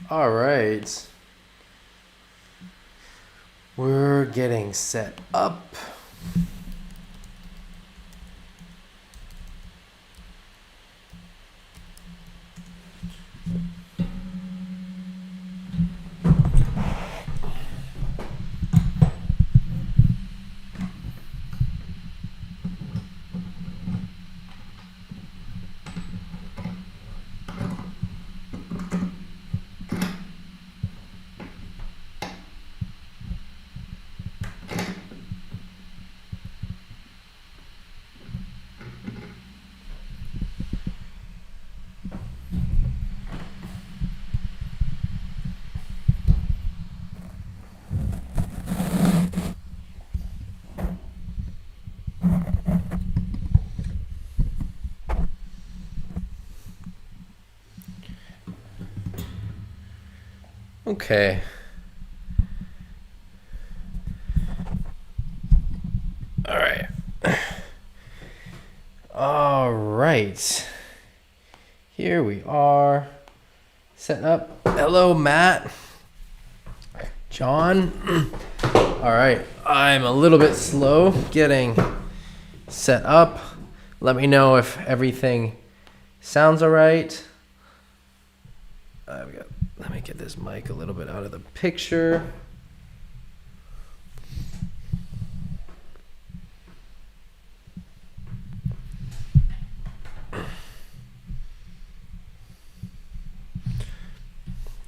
All right. We're getting set up. Okay. All right. All right. Here we are. Setting up. Hello, Matt. John. All right. I'm a little bit slow getting set up. Let me know if everything sounds all right. Let me get this mic a little bit out of the picture.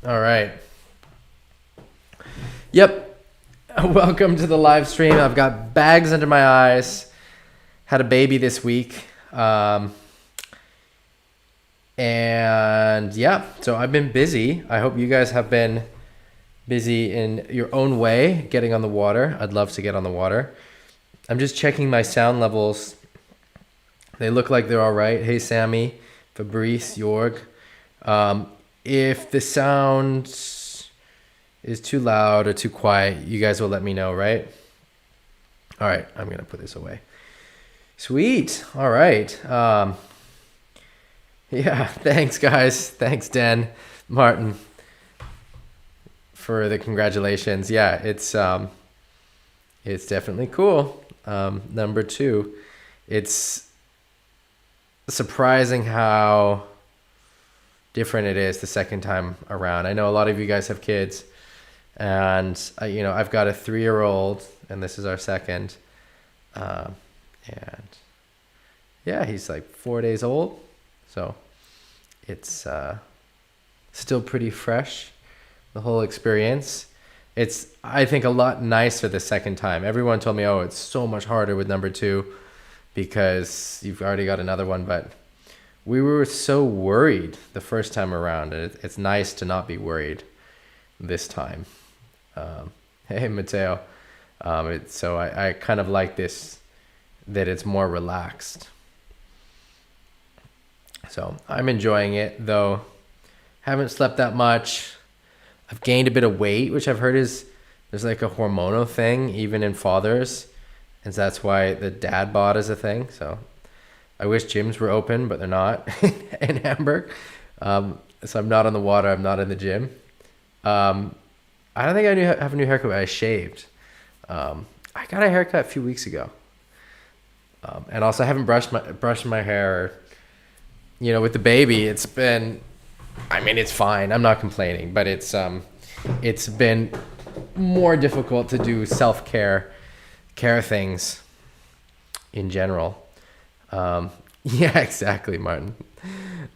All right. Yep. Welcome to the live stream. I've got bags under my eyes. Had a baby this week. And yeah, so I've been busy. I hope you guys have been busy in your own way getting on the water. I'd love to get on the water. I'm just checking my sound levels. They look like they're all right. Hey, Sammy, Fabrice, Jorg. If the sound is too loud or too quiet, you guys will let me know, right? All right, I'm going to put this away. Sweet. All right. Yeah, thanks, guys. Thanks, Dan, Martin, for the congratulations. Yeah, it's definitely cool. Number 2, it's surprising how different it is the second time around. I know a lot of you guys have kids, and I've got a 3-year-old, and this is our second, and yeah, he's like 4 days old. So it's still pretty fresh, the whole experience. It's, I think, a lot nicer the second time. Everyone told me, oh, it's so much harder with number 2 because you've already got another one. But we were so worried the first time around. It's nice to not be worried this time. Hey, Mateo. So I kind of like this, that it's more relaxed. So I'm enjoying it, though. Haven't slept that much. I've gained a bit of weight, which I've heard there's like a hormonal thing, even in fathers. And so that's why the dad bod is a thing. So I wish gyms were open, but they're not in Hamburg. So I'm not on the water. I'm not in the gym. I don't think I have a new haircut, but I shaved. I got a haircut a few weeks ago. And also I haven't brushed my hair. With the baby, it's been, it's fine. I'm not complaining, but it's been more difficult to do self-care things in general. Yeah, exactly, Martin.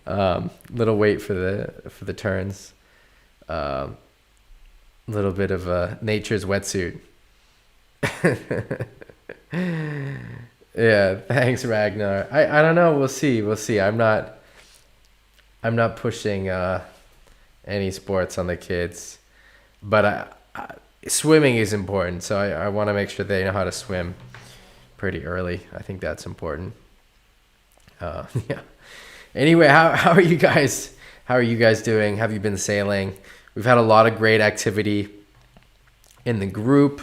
Little wait for the turns. Little bit of a nature's wetsuit. Yeah, thanks, Ragnar. I don't know. We'll see. I'm not pushing any sports on the kids, but swimming is important. So I want to make sure they know how to swim pretty early. I think that's important. Yeah. Anyway, how are you guys? How are you guys doing? Have you been sailing? We've had a lot of great activity in the group,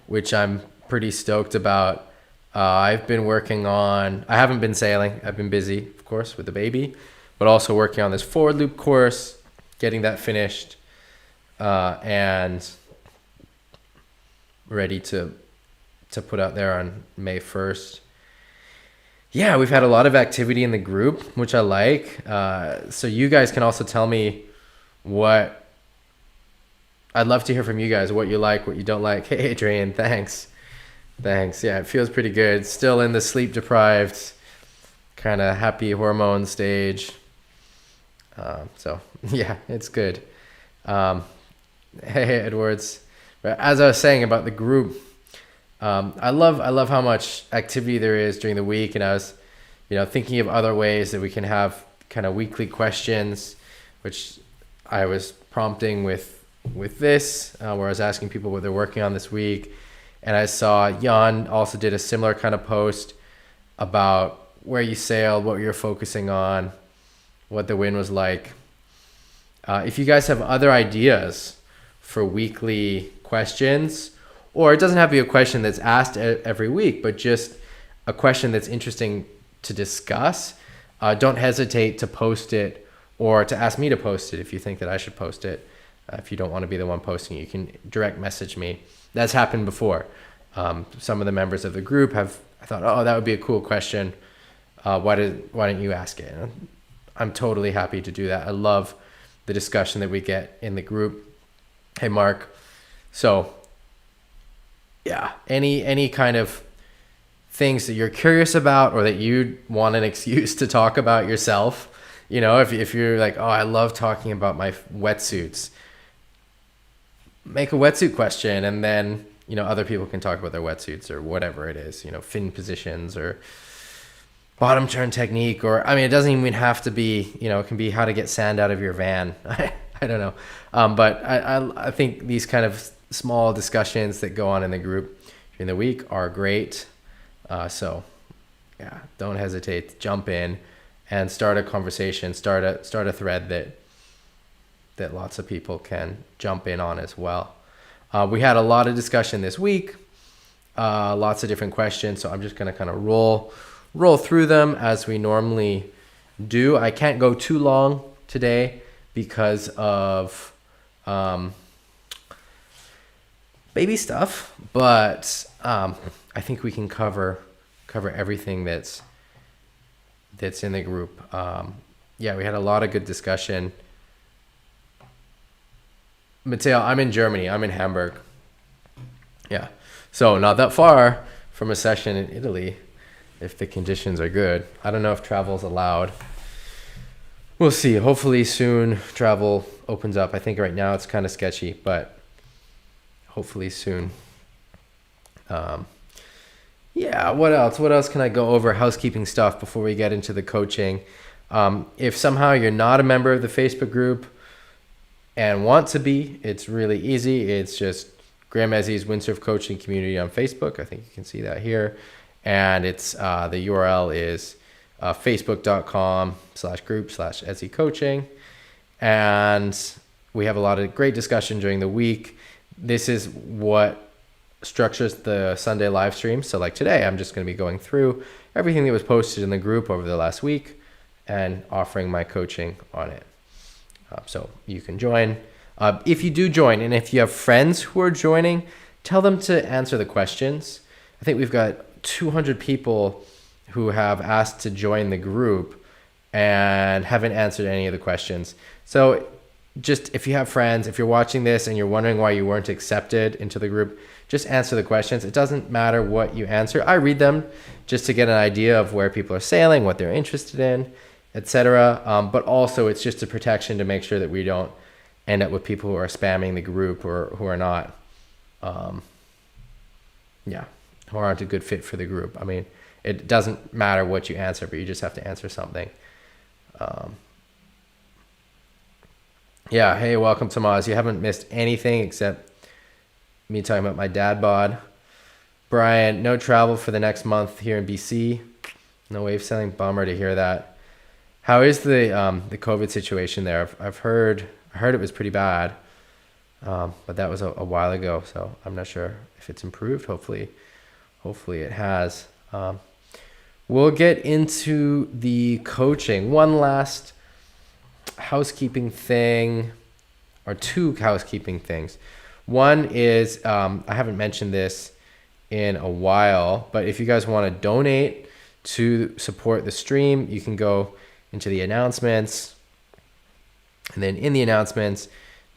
which I'm pretty stoked about. I've been working on, I haven't been sailing. I've been busy, of course, with the baby, but also working on this forward loop course, getting that finished. and ready to put out there on May 1st. Yeah, we've had a lot of activity in the group, which I like. So you guys can also tell me what I'd love to hear from you guys, what you like, what you don't like. Hey, Adrian, thanks. Yeah, it feels pretty good. Still in the sleep deprived, kind of happy hormone stage. So yeah, it's good. Hey, Edwards. As I was saying about the group, I love how much activity there is during the week, and I was, thinking of other ways that we can have kind of weekly questions, which I was prompting with this, where I was asking people what they're working on this week, and I saw Jan also did a similar kind of post about where you sailed, what you're focusing on, what the wind was like. If you guys have other ideas for weekly questions, or it doesn't have to be a question that's asked every week, but just a question that's interesting to discuss, don't hesitate to post it or to ask me to post it if you think that I should post it. If you don't want to be the one posting it, you can direct message me. That's happened before. Some of the members of the group I thought, oh, that would be a cool question. Why don't you ask it? And I'm totally happy to do that. I love the discussion that we get in the group. Hey, Mark. So yeah, any kind of things that you're curious about or that you want an excuse to talk about yourself, if you're like, oh, I love talking about my wetsuits, make a wetsuit question, and then other people can talk about their wetsuits or whatever it is, fin positions or bottom turn technique, or it doesn't even have to be, it can be how to get sand out of your van. I don't know, but I think these kind of small discussions that go on in the group during the week are great. So yeah, don't hesitate to jump in and start a conversation, start a thread that lots of people can jump in on as well. We had a lot of discussion this week, lots of different questions. So I'm just going to kind of roll through them as we normally do. I can't go too long today because of baby stuff, but I think we can cover everything that's in the group. Yeah, we had a lot of good discussion. Matteo, I'm in Germany. I'm in Hamburg. Yeah, so not that far from a session in Italy if the conditions are good. I don't know if travel's allowed. We'll see. Hopefully soon travel opens up. I think right now it's kind of sketchy, but hopefully soon. Yeah, what else can I go over? Housekeeping stuff before we get into the coaching. If somehow you're not a member of the Facebook group and want to be, it's really easy. It's just Graham Ezzy's Windsurf Coaching Community on Facebook. I think you can see that here. And it's the URL is facebook.com/group/Ezzy Coaching. And we have a lot of great discussion during the week. This is what structures the Sunday live stream. So like today, I'm just going to be going through everything that was posted in the group over the last week and offering my coaching on it. So you can join. If you do join, and if you have friends who are joining, tell them to answer the questions. I think we've got 200 people who have asked to join the group and haven't answered any of the questions. So just if you have friends, if you're watching this and you're wondering why you weren't accepted into the group, just answer the questions. It doesn't matter what you answer. I read them just to get an idea of where people are sailing, what they're interested in, etc. But also it's just a protection to make sure that we don't end up with people who are spamming the group or who are not, who aren't a good fit for the group. It doesn't matter what you answer, but you just have to answer something. Yeah, hey, welcome to Moz. You haven't missed anything except me talking about my dad bod. Brian, no travel for the next month here in BC. No wave sailing. Bummer to hear that. How is the COVID situation there? I heard it was pretty bad, but that was a while ago, so I'm not sure if it's improved. Hopefully it has. We'll get into the coaching. One last housekeeping thing. are two housekeeping things. One is, I haven't mentioned this in a while, but if you guys want to donate to support the stream, you can go into the announcements. And then in the announcements,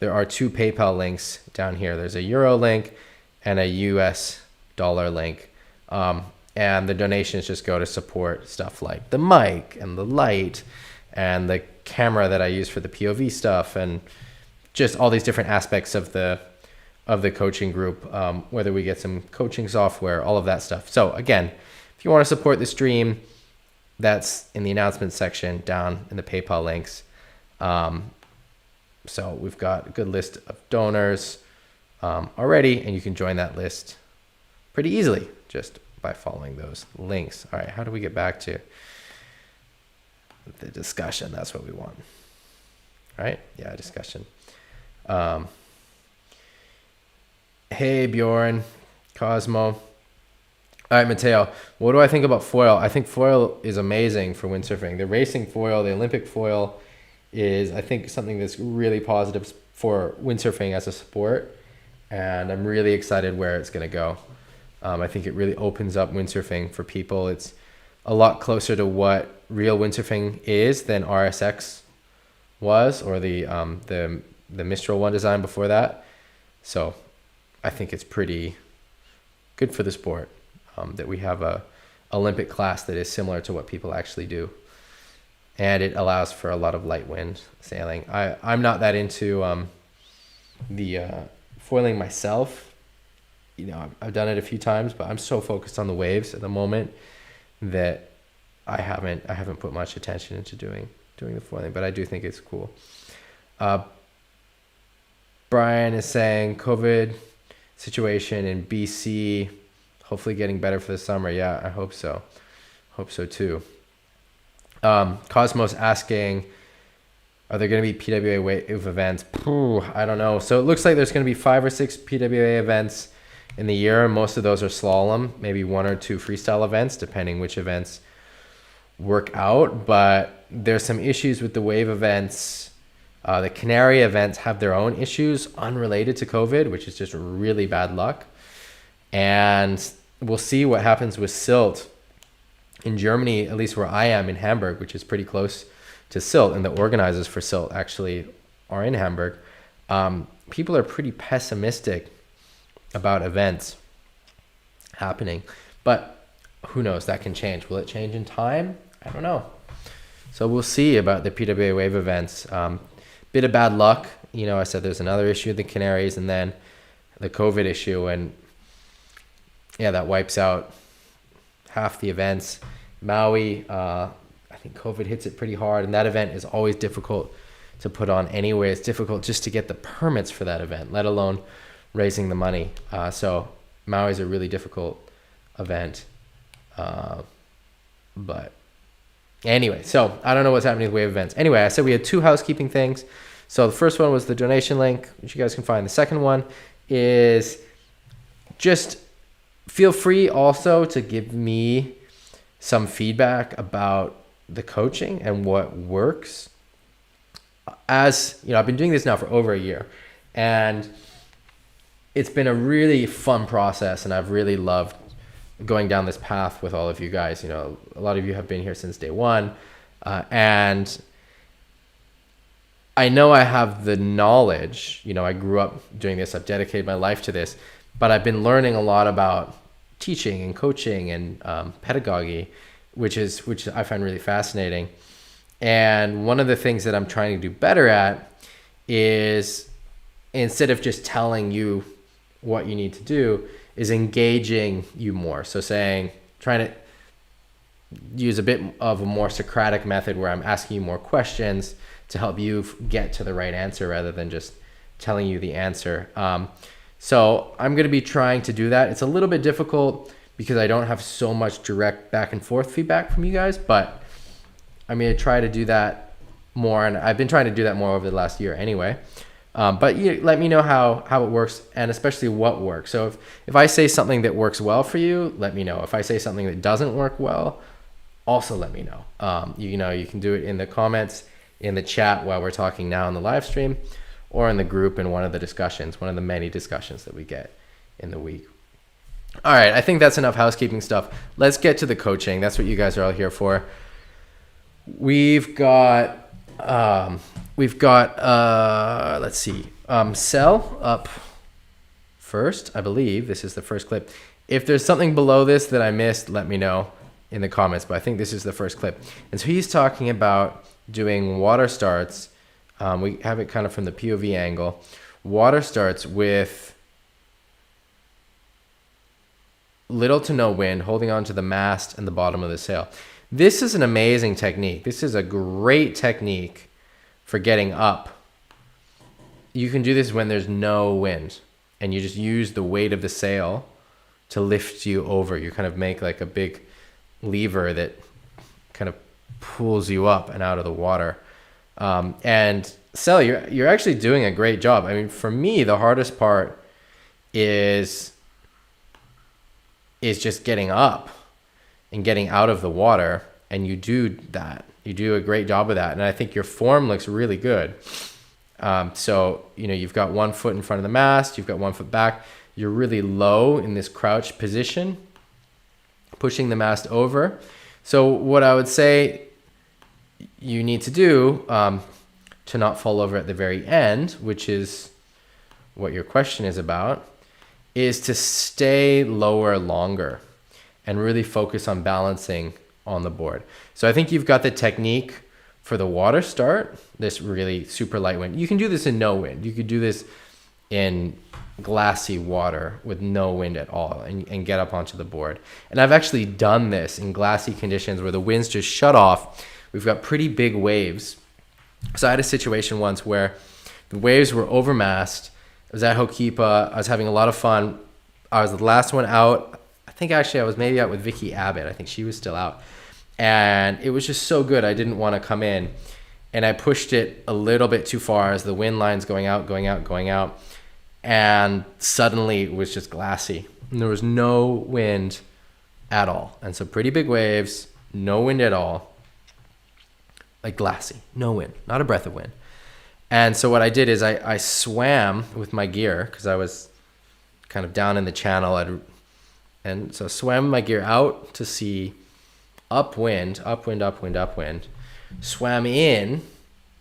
there are two PayPal links down here. There's a Euro link and a US dollar link. And the donations just go to support stuff like the mic and the light and the camera that I use for the POV stuff, and just all these different aspects of the coaching group, whether we get some coaching software, all of that stuff. So again, if you want to support the stream, that's in the announcements section down in the PayPal links. So we've got a good list of donors already, and you can join that list pretty easily just by following those links. All right, how do we get back to the discussion? That's what we want. All right, yeah, discussion. Hey, Bjorn, Cosmo. All right, Mateo, what do I think about foil? I think foil is amazing for windsurfing. The racing foil, the Olympic foil is, I think, something that's really positive for windsurfing as a sport. And I'm really excited where it's going to go. I think it really opens up windsurfing for people. It's a lot closer to what real windsurfing is than RSX was, or the Mistral one design before that. So I think it's pretty good for the sport that we have a Olympic class that is similar to what people actually do. And it allows for a lot of light wind sailing. I'm not that into the foiling myself. You know, I've done it a few times, but I'm so focused on the waves at the moment that I haven't put much attention into doing the foiling, but I do think it's cool. Brian is saying COVID situation in BC, hopefully getting better for the summer. Yeah, I hope so. Hope so too. Cosmos asking, are there going to be PWA wave events? I don't know. So it looks like there's going to be 5 or 6 PWA events in the year. Most of those are slalom, maybe 1 or 2 freestyle events, depending which events work out. But there's some issues with the wave events. The Canary events have their own issues unrelated to COVID, which is just really bad luck. And we'll see what happens with silt in Germany, at least where I am in Hamburg, which is pretty close to silt, and the organizers for silt actually are in Hamburg. People are pretty pessimistic about events happening, but who knows, that can change. Will it change in time? I don't know. So we'll see about the PWA wave events. Bit of bad luck. You know, I said there's another issue with the Canaries, and then the COVID issue, and yeah, that wipes out half the events. Maui, I think COVID hits it pretty hard, and that event is always difficult to put on anyway. It's difficult just to get the permits for that event, let alone raising the money. So Maui is a really difficult event. But anyway, so I don't know what's happening with wave events. Anyway, I said we had 2 housekeeping things. So the first one was the donation link, which you guys can find. The second one is just feel free also to give me some feedback about the coaching and what works. As you know, I've been doing this now for over a year, and it's been a really fun process, and I've really loved going down this path with all of you guys. You know, a lot of you have been here since day one, and I know I have the knowledge. You know, I grew up doing this. I've dedicated my life to this, but I've been learning a lot about teaching and coaching and pedagogy, which I find really fascinating. And one of the things that I'm trying to do better at is, instead of just telling you what you need to do, is engaging you more. So trying to use a bit of a more Socratic method where I'm asking you more questions to help you get to the right answer rather than just telling you the answer. So I'm going to be trying to do that. It's a little bit difficult because I don't have so much direct back and forth feedback from you guys, but I'm going to try to do that more. And I've been trying to do that more over the last year anyway. But let me know how it works, and especially what works. So if I say something that works well for you, let me know. If I say something that doesn't work well, also let me know. You can do it in the comments, in the chat while we're talking now in the live stream, or in the group in one of the discussions, one of the many discussions that we get in the week. All right, I think that's enough housekeeping stuff. Let's get to the coaching. That's what you guys are all here for. We've got let's see, Cell up first, I believe. This is the first clip. If there's something below this that I missed, let me know in the comments, but I think this is the first clip. And so he's talking about doing water starts. We have it kind of from the POV angle. Water starts with little to no wind, holding on to the mast and the bottom of the sail. This is an amazing technique. This is a great technique for getting up. You can do this when there's no wind, and you just use the weight of the sail to lift you over. You kind of make like a big lever that kind of pulls you up and out of the water. And Sel, you're actually doing a great job. I mean, for me, the hardest part is just getting up and getting out of the water, and you do that. You do a great job of that, and I think your form looks really good. So, you've got 1 foot in front of the mast, you've got 1 foot back, you're really low in this crouch position, pushing the mast over. So what I would say you need to do to not fall over at the very end, which is what your question is about, is to stay lower longer and really focus on balancing on the board. So I think you've got the technique for the water start, this really super light wind. You can do this in no wind. You could do this in glassy water with no wind at all and get up onto the board. And I've actually done this in glassy conditions where the winds just shut off. We've got pretty big waves. So I had a situation once where the waves were overmast. I was at Hokipa. I was having a lot of fun. I was the last one out. I think actually I was maybe out with Vicky Abbott. I think she was still out. And it was just so good. I didn't want to come in. And I pushed it a little bit too far as the wind line's going out. And suddenly it was just glassy. And there was no wind at all. And so pretty big waves, no wind at all. Like glassy, no wind, not a breath of wind. And so what I did is I swam with my gear because I was kind of down in the channel. And so swam my gear out to see upwind, swam in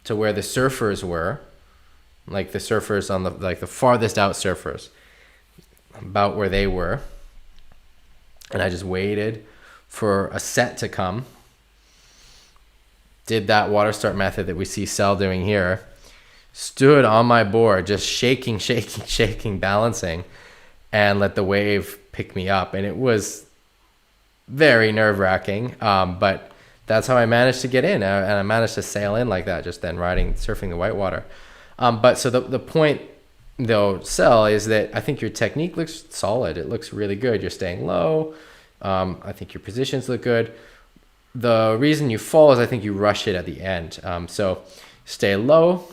to where the surfers were, like the surfers on the farthest out surfers, about where they were. And I just waited for a set to come. Did that water start method that we see Cell doing here. Stood on my board, just shaking, balancing, and let the wave pick me up. And it was very nerve-wracking, but that's how I managed to get in. And I managed to sail in like that, just then surfing the whitewater. But so the point, though, Cell, is that I think your technique looks solid. It looks really good. You're staying low. I think your positions look good. The reason you fall is I think you rush it at the end. So stay low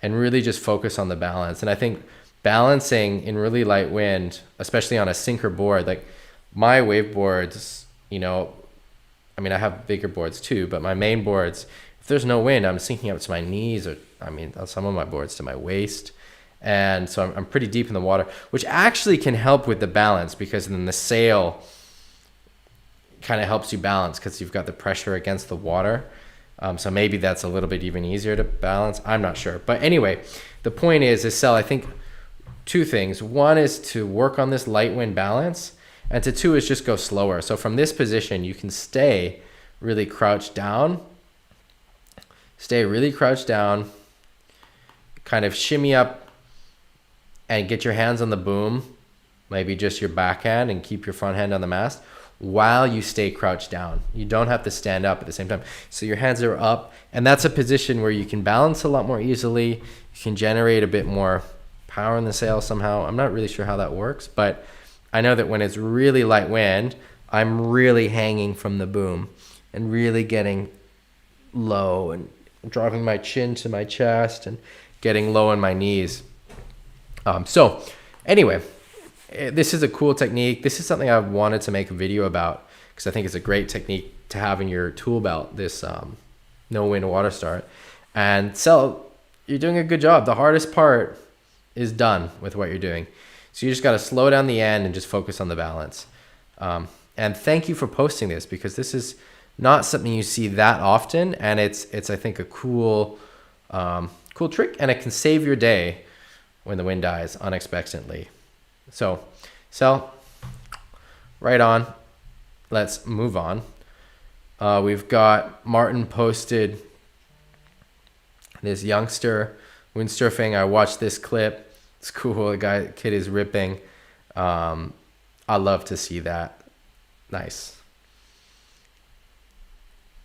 and really just focus on the balance. And I think balancing in really light wind, especially on a sinker board, like my wave boards, I mean, I have bigger boards too, but my main boards, if there's no wind, I'm sinking up to my knees, or on some of my boards to my waist. And so I'm pretty deep in the water, which actually can help with the balance, because then the sail kind of helps you balance because you've got the pressure against the water. So maybe that's a little bit even easier to balance. I'm not sure. But anyway, the point is Cell, I think two things. One is to work on this light wind balance, and two is just go slower. So from this position, you can stay really crouched down. Stay really crouched down. Kind of shimmy up and get your hands on the boom, maybe just your backhand, and keep your front hand on the mast while you stay crouched down. You don't have to stand up at the same time. So your hands are up, and that's a position where you can balance a lot more easily. You can generate a bit more power in the sail somehow. I'm not really sure how that works, but I know that when it's really light wind, I'm really hanging from the boom and really getting low and driving my chin to my chest and getting low on my knees. So anyway, this is a cool technique. This is something I wanted to make a video about because I think it's a great technique to have in your tool belt, this no wind water start. And Cell, you're doing a good job. The hardest part is done with what you're doing. So you just got to slow down the end and just focus on the balance. And thank you for posting this, because this is not something you see that often. And it's I think, a cool trick, and it can save your day when the wind dies unexpectedly. So, right on. Let's move on. We've got Martin posted this youngster windsurfing. I watched this clip. It's cool. The kid is ripping. I love to see that. Nice.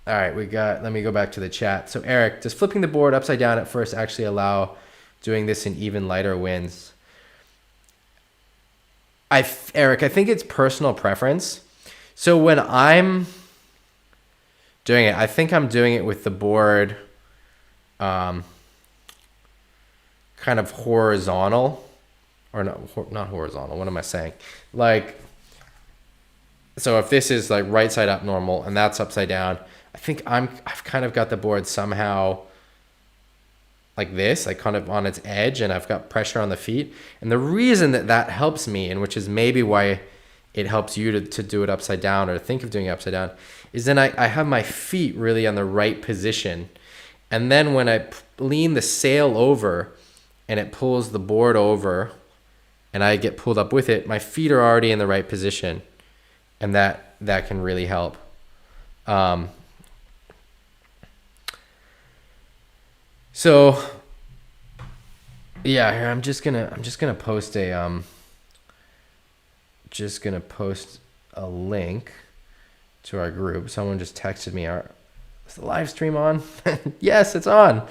All right, let me go back to the chat. So Eric, does flipping the board upside down at first actually allow doing this in even lighter winds? Eric, I think it's personal preference. So when I'm doing it, I think I'm doing it with the board kind of horizontal, or not horizontal. What am I saying? Like, so if this is like right side up normal and that's upside down, I think I've kind of got the board somehow like this, like kind of on its edge, and I've got pressure on the feet. And the reason that helps me, and which is maybe why it helps you to do it upside down or think of doing it upside down, is then I have my feet really on the right position. And then when I lean the sail over and it pulls the board over and I get pulled up with it, my feet are already in the right position. And that can really help. So yeah, here I'm just gonna post a link to our group. Someone just texted me, is the live stream on? Yes, it's on.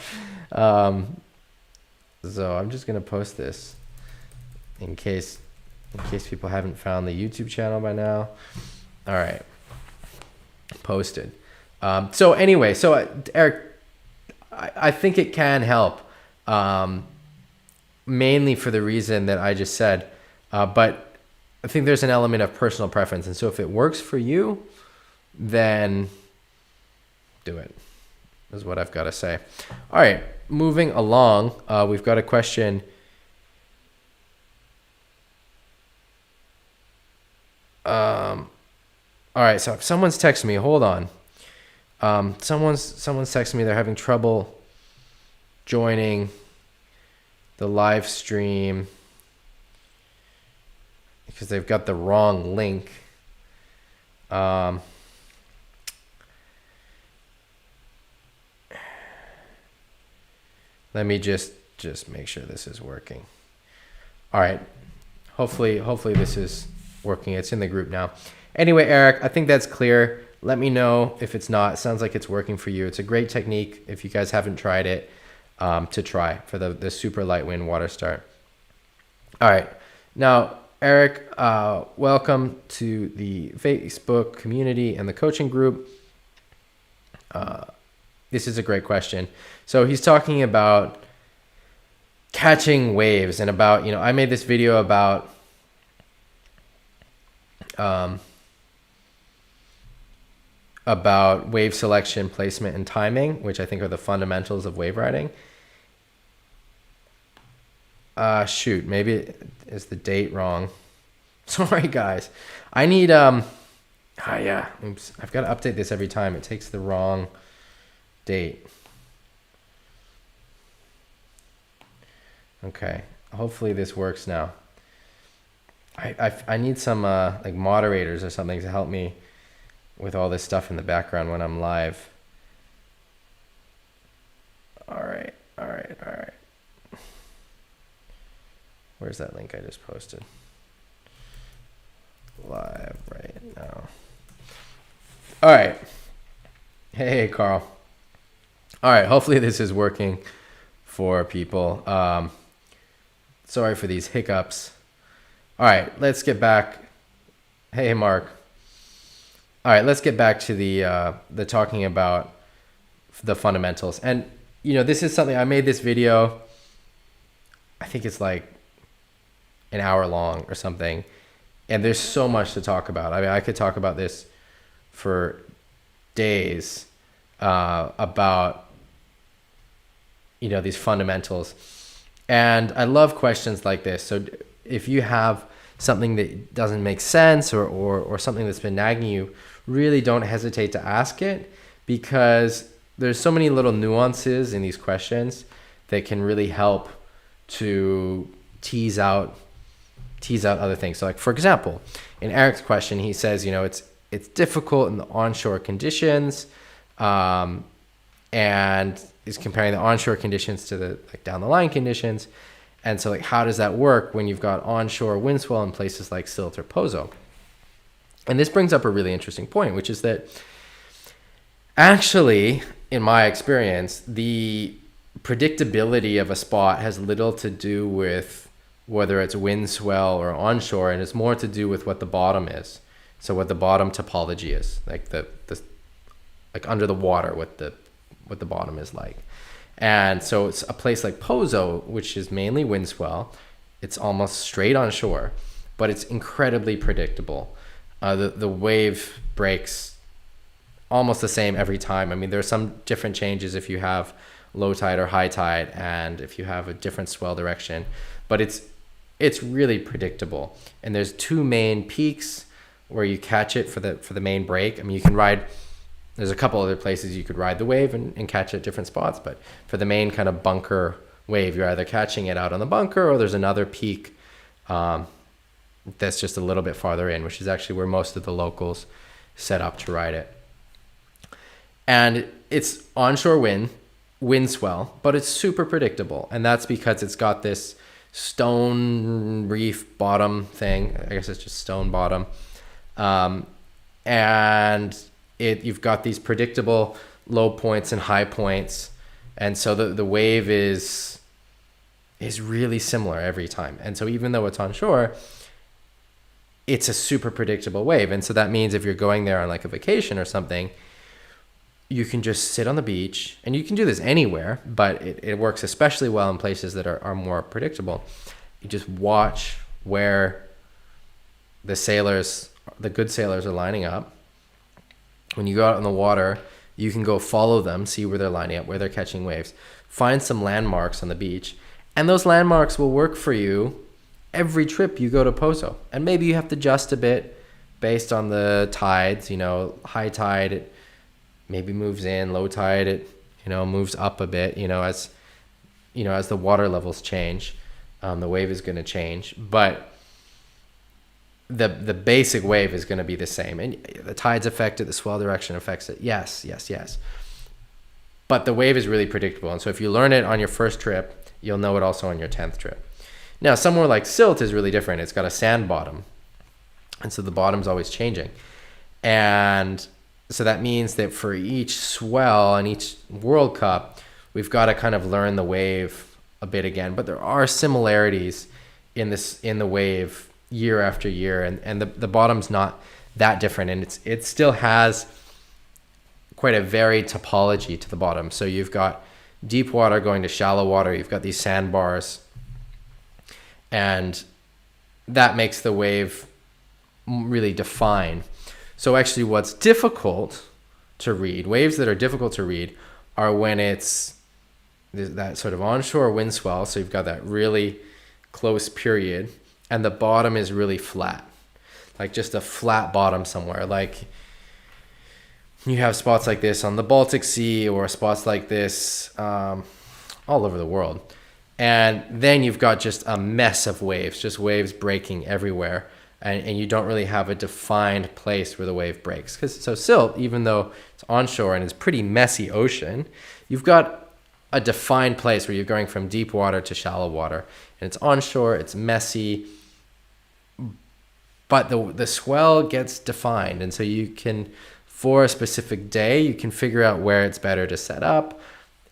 So I'm just gonna post this in case people haven't found the YouTube channel by now. All right, posted. So anyway, Eric, I think it can help, mainly for the reason that I just said, but I think there's an element of personal preference. And so if it works for you, then do it, is what I've got to say. All right, moving along, we've got a question. All right, so someone's texting me. Hold on. Someone's texting me. They're having trouble joining the live stream because they've got the wrong link. Let me just make sure this is working. All right. Hopefully this is working. It's in the group now. Anyway, Eric, I think that's clear. Let me know if it's not. It sounds like it's working for you. It's a great technique if you guys haven't tried it, to try for the super light wind water start. All right. Now, Eric, welcome to the Facebook community and the coaching group. This is a great question. So he's talking about catching waves and about, I made this video about wave selection, placement, and timing, which I think are the fundamentals of wave riding. Shoot, maybe is the date wrong. Sorry, guys. I need, oops, I've got to update this every time. It takes the wrong date. Okay, hopefully this works now. I need some like moderators or something to help me with all this stuff in the background when I'm live. All right. Where's that link I just posted? Live right now. All right. Hey, Carl. All right, hopefully this is working for people. Sorry for these hiccups. All right, let's get back. Hey, Mark. All right, let's get back to the talking about the fundamentals. And, this is something, I made this video, I think it's like an hour long or something. And there's so much to talk about. I mean, I could talk about this for days, about these fundamentals. And I love questions like this. So if you have something that doesn't make sense, or something that's been nagging you, really don't hesitate to ask it, because there's so many little nuances in these questions that can really help to tease out other things. So like, for example, in Eric's question, he says, it's difficult in the onshore conditions, and is comparing the onshore conditions to the down the line conditions. And so how does that work when you've got onshore wind swell in places like Sylt or Pozo? And this brings up a really interesting point, which is that actually, in my experience, the predictability of a spot has little to do with whether it's wind swell or onshore, and it's more to do with what the bottom is. So what the bottom topology is, like the under the water, what the bottom is like. And so it's a place like Pozo, which is mainly wind swell. It's almost straight on shore, but it's incredibly predictable. The wave breaks almost the same every time. I mean, there's some different changes if you have low tide or high tide, and if you have a different swell direction, but it's really predictable. And there's two main peaks where you catch it for the main break. I mean, you can ride. There's a couple other places you could ride the wave and catch it at different spots, but for the main kind of bunker wave, you're either catching it out on the bunker, or there's another peak that's just a little bit farther in, which is actually where most of the locals set up to ride it. And it's onshore wind swell, but it's super predictable, and that's because it's got this stone reef bottom thing. I guess it's just stone bottom, and you've got these predictable low points and high points, and so the wave is really similar every time. And so even though it's onshore, it's a super predictable wave. And so that means if you're going there on like a vacation or something, you can just sit on the beach, and you can do this anywhere, but it works especially well in places that are more predictable. You just watch where the good sailors are lining up. When you go out on the water, you can go follow them, see where they're lining up, where they're catching waves, find some landmarks on the beach, and those landmarks will work for you every trip you go to Pozo. And maybe you have to adjust a bit based on the tides. High tide, it maybe moves in. Low tide, it moves up a bit. As the water levels change, the wave is going to change, but the basic wave is going to be the same. And the tides affect it, the swell direction affects it. Yes. But the wave is really predictable. And so if you learn it on your first trip, you'll know it also on your 10th trip. Now, somewhere like Sylt is really different. It's got a sand bottom, and so the bottom's always changing. And so that means that for each swell and each World Cup, we've got to kind of learn the wave a bit again. But there are similarities in the wave year after year, and the bottom's not that different, and it still has quite a varied topology to the bottom. So you've got deep water going to shallow water, you've got these sandbars, and that makes the wave really define. So actually what's difficult to read, waves that are difficult to read, are when it's that sort of onshore wind swell, so you've got that really close period, and the bottom is really flat, like just a flat bottom somewhere. Like you have spots like this on the Baltic Sea, or spots like this all over the world. And then you've got just a mess of waves, just waves breaking everywhere. And you don't really have a defined place where the wave breaks. So Sylt, even though it's onshore and it's pretty messy ocean, you've got a defined place where you're going from deep water to shallow water. And it's onshore, it's messy, but the swell gets defined. And so you can, for a specific day, you can figure out where it's better to set up.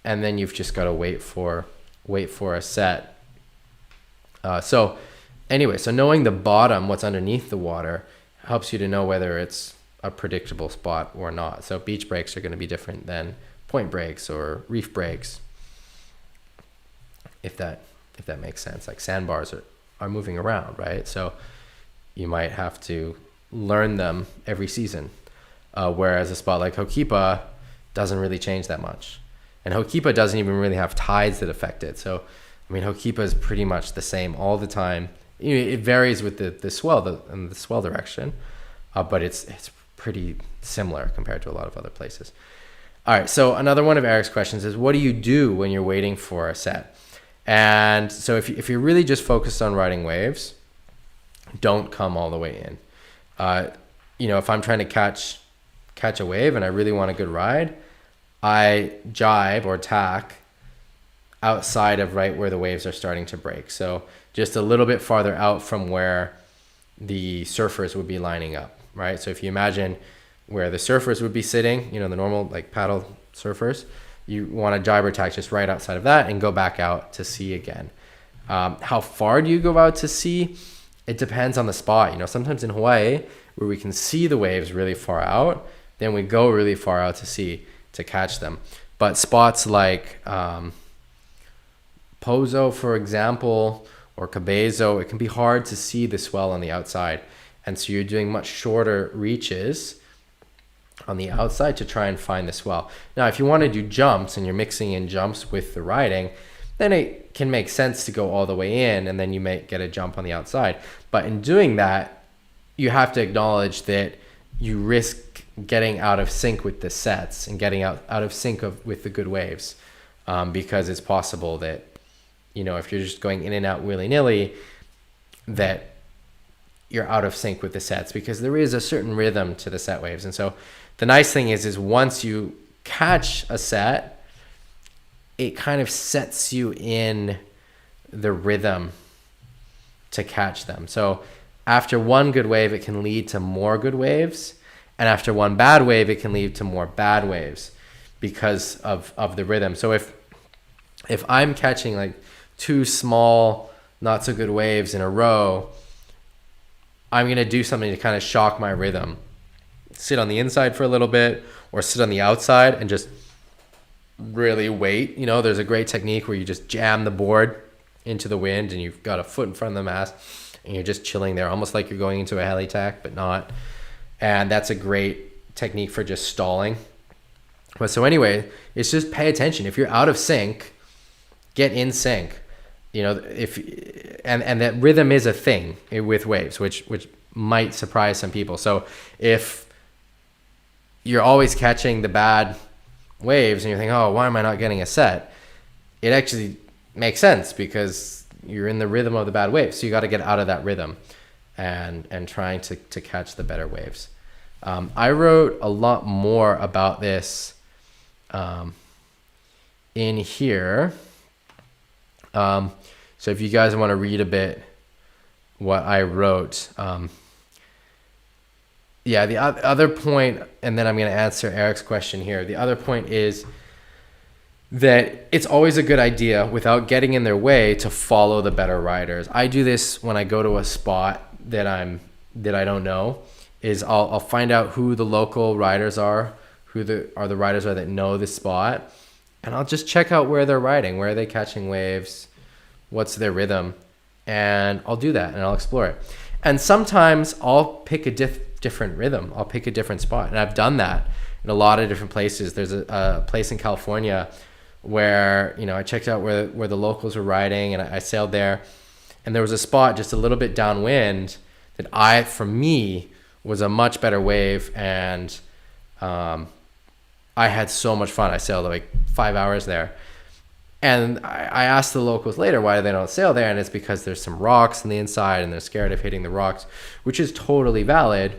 And then you've just got to wait for a set. So knowing the bottom, what's underneath the water, helps you to know whether it's a predictable spot or not. So beach breaks are going to be different than point breaks or reef breaks, if that makes sense. Like sandbars are moving around, right? So you might have to learn them every season, whereas a spot like Hokipa doesn't really change that much. And Ho'okipa doesn't even really have tides that affect it. So, I mean, Ho'okipa is pretty much the same all the time. It varies with the swell and the swell direction, but it's pretty similar compared to a lot of other places. All right, so another one of Eric's questions is, what do you do when you're waiting for a set? And so if you're really just focused on riding waves, don't come all the way in. If I'm trying to catch a wave and I really want a good ride, I jibe or tack outside of right where the waves are starting to break. So just a little bit farther out from where the surfers would be lining up, right? So if you imagine where the surfers would be sitting, the normal like paddle surfers, you want to jibe or tack just right outside of that and go back out to sea again. How far do you go out to sea? It depends on the spot. Sometimes in Hawaii, where we can see the waves really far out, then we go really far out to sea to catch them. But spots like Pozo, for example, or Cabezo, it can be hard to see the swell on the outside. And so you're doing much shorter reaches on the outside to try and find the swell. Now, if you want to do jumps and you're mixing in jumps with the riding, then it can make sense to go all the way in and then you may get a jump on the outside. But in doing that, you have to acknowledge that you risk getting out of sync with the sets and getting out of sync with the good waves, because it's possible that, if you're just going in and out willy-nilly, that you're out of sync with the sets, because there is a certain rhythm to the set waves. And so the nice thing is once you catch a set, it kind of sets you in the rhythm to catch them. So after one good wave, it can lead to more good waves. And after one bad wave, it can lead to more bad waves because of the rhythm. So if I'm catching like two small, not so good waves in a row, I'm going to do something to kind of shock my rhythm. Sit on the inside for a little bit or sit on the outside and just really wait. There's a great technique where you just jam the board into the wind and you've got a foot in front of the mast and you're just chilling there, almost like you're going into a heli tack, but not. And that's a great technique for just stalling. But so anyway, it's just pay attention. If you're out of sync, get in sync. And that rhythm is a thing with waves, which might surprise some people. So if you're always catching the bad waves and you're thinking, oh, why am I not getting a set? It actually makes sense because you're in the rhythm of the bad waves. So you got to get out of that rhythm and trying to catch the better waves. I wrote a lot more about this in here. So if you guys want to read a bit what I wrote, the other point, and then I'm going to answer Eric's question here. The other point is that it's always a good idea, without getting in their way, to follow the better riders. I do this when I go to a spot that I don't know. Is I'll find out who the local riders are, who the riders are that know the spot, and I'll just check out where they're riding, where are they catching waves, what's their rhythm, and I'll do that and I'll explore it. And sometimes I'll pick a different rhythm. I'll pick a different spot, and I've done that in a lot of different places. There's a place in California where I checked out where the locals were riding, and I sailed there, and there was a spot just a little bit downwind that for me was a much better wave, and I had so much fun. I sailed like 5 hours there. And I asked the locals later why they don't sail there, and it's because there's some rocks on the inside and they're scared of hitting the rocks, which is totally valid.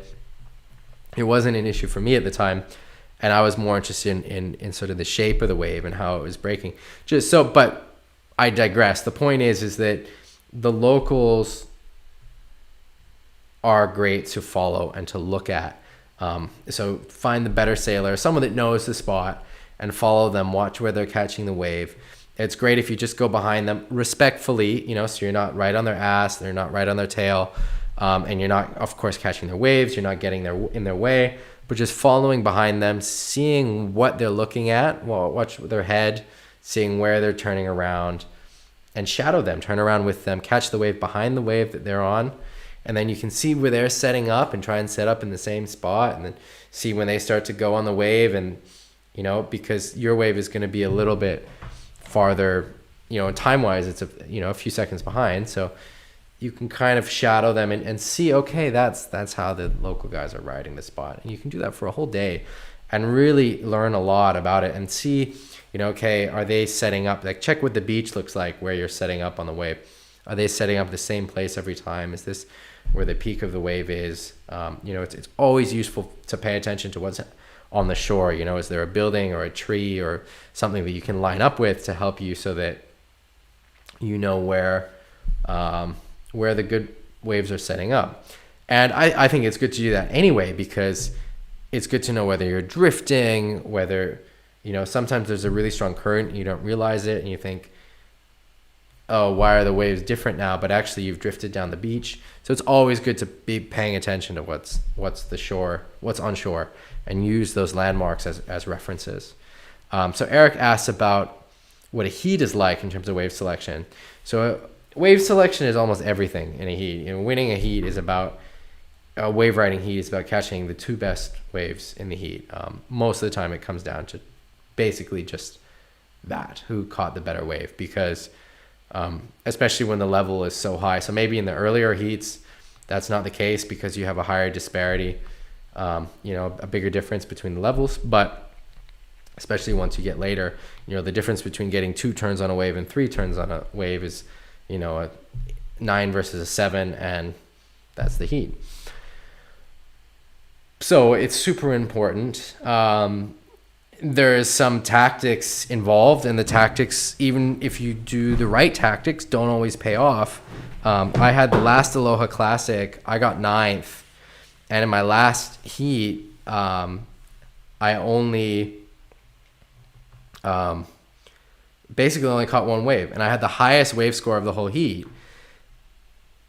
It wasn't an issue for me at the time, and I was more interested in sort of the shape of the wave and how it was breaking. But I digress. The point is that the locals are great to follow and to look at. So find the better sailor, someone that knows the spot, and follow them. Watch where they're catching the wave. It's great if you just go behind them respectfully, so you're not right on their ass, they're not right on their tail, and you're not, of course, catching their waves, you're not getting in their way, but just following behind them, seeing what they're looking at, watch their head, seeing where they're turning around, and shadow them, turn around with them, catch the wave behind the wave that they're on, and then you can see where they're setting up and try and set up in the same spot, and then see when they start to go on the wave and because your wave is going to be a little bit farther, time wise, it's a few seconds behind. So you can kind of shadow them and see, okay, that's how the local guys are riding the spot. And you can do that for a whole day and really learn a lot about it and see, okay, are they setting up, like check what the beach looks like where you're setting up on the wave. Are they setting up the same place every time? Is this where the peak of the wave is? It's always useful to pay attention to what's on the shore. Is there a building or a tree or something that you can line up with to help you so that where the good waves are setting up. And I think it's good to do that anyway, because it's good to know whether you're drifting, whether, sometimes there's a really strong current and you don't realize it and you think, oh, why are the waves different now? But actually you've drifted down the beach. So it's always good to be paying attention to what's on shore, and use those landmarks as references. So Eric asks about what a heat is like in terms of wave selection. So wave selection is almost everything in a heat. Winning a heat is about a wave riding heat is about catching the two best waves in the heat. Most of the time it comes down to basically just that, who caught the better wave, because especially when the level is so high. So maybe in the earlier heats, that's not the case because you have a higher disparity, a bigger difference between the levels. But especially once you get later, the difference between getting 2 turns on a wave and 3 turns on a wave is, a 9 versus a 7, and that's the heat. So it's super important. There's some tactics involved, and the tactics, even if you do the right tactics, don't always pay off. I had the last Aloha Classic, I got 9th, and in my last heat, I only basically only caught 1 wave, and I had the highest wave score of the whole heat,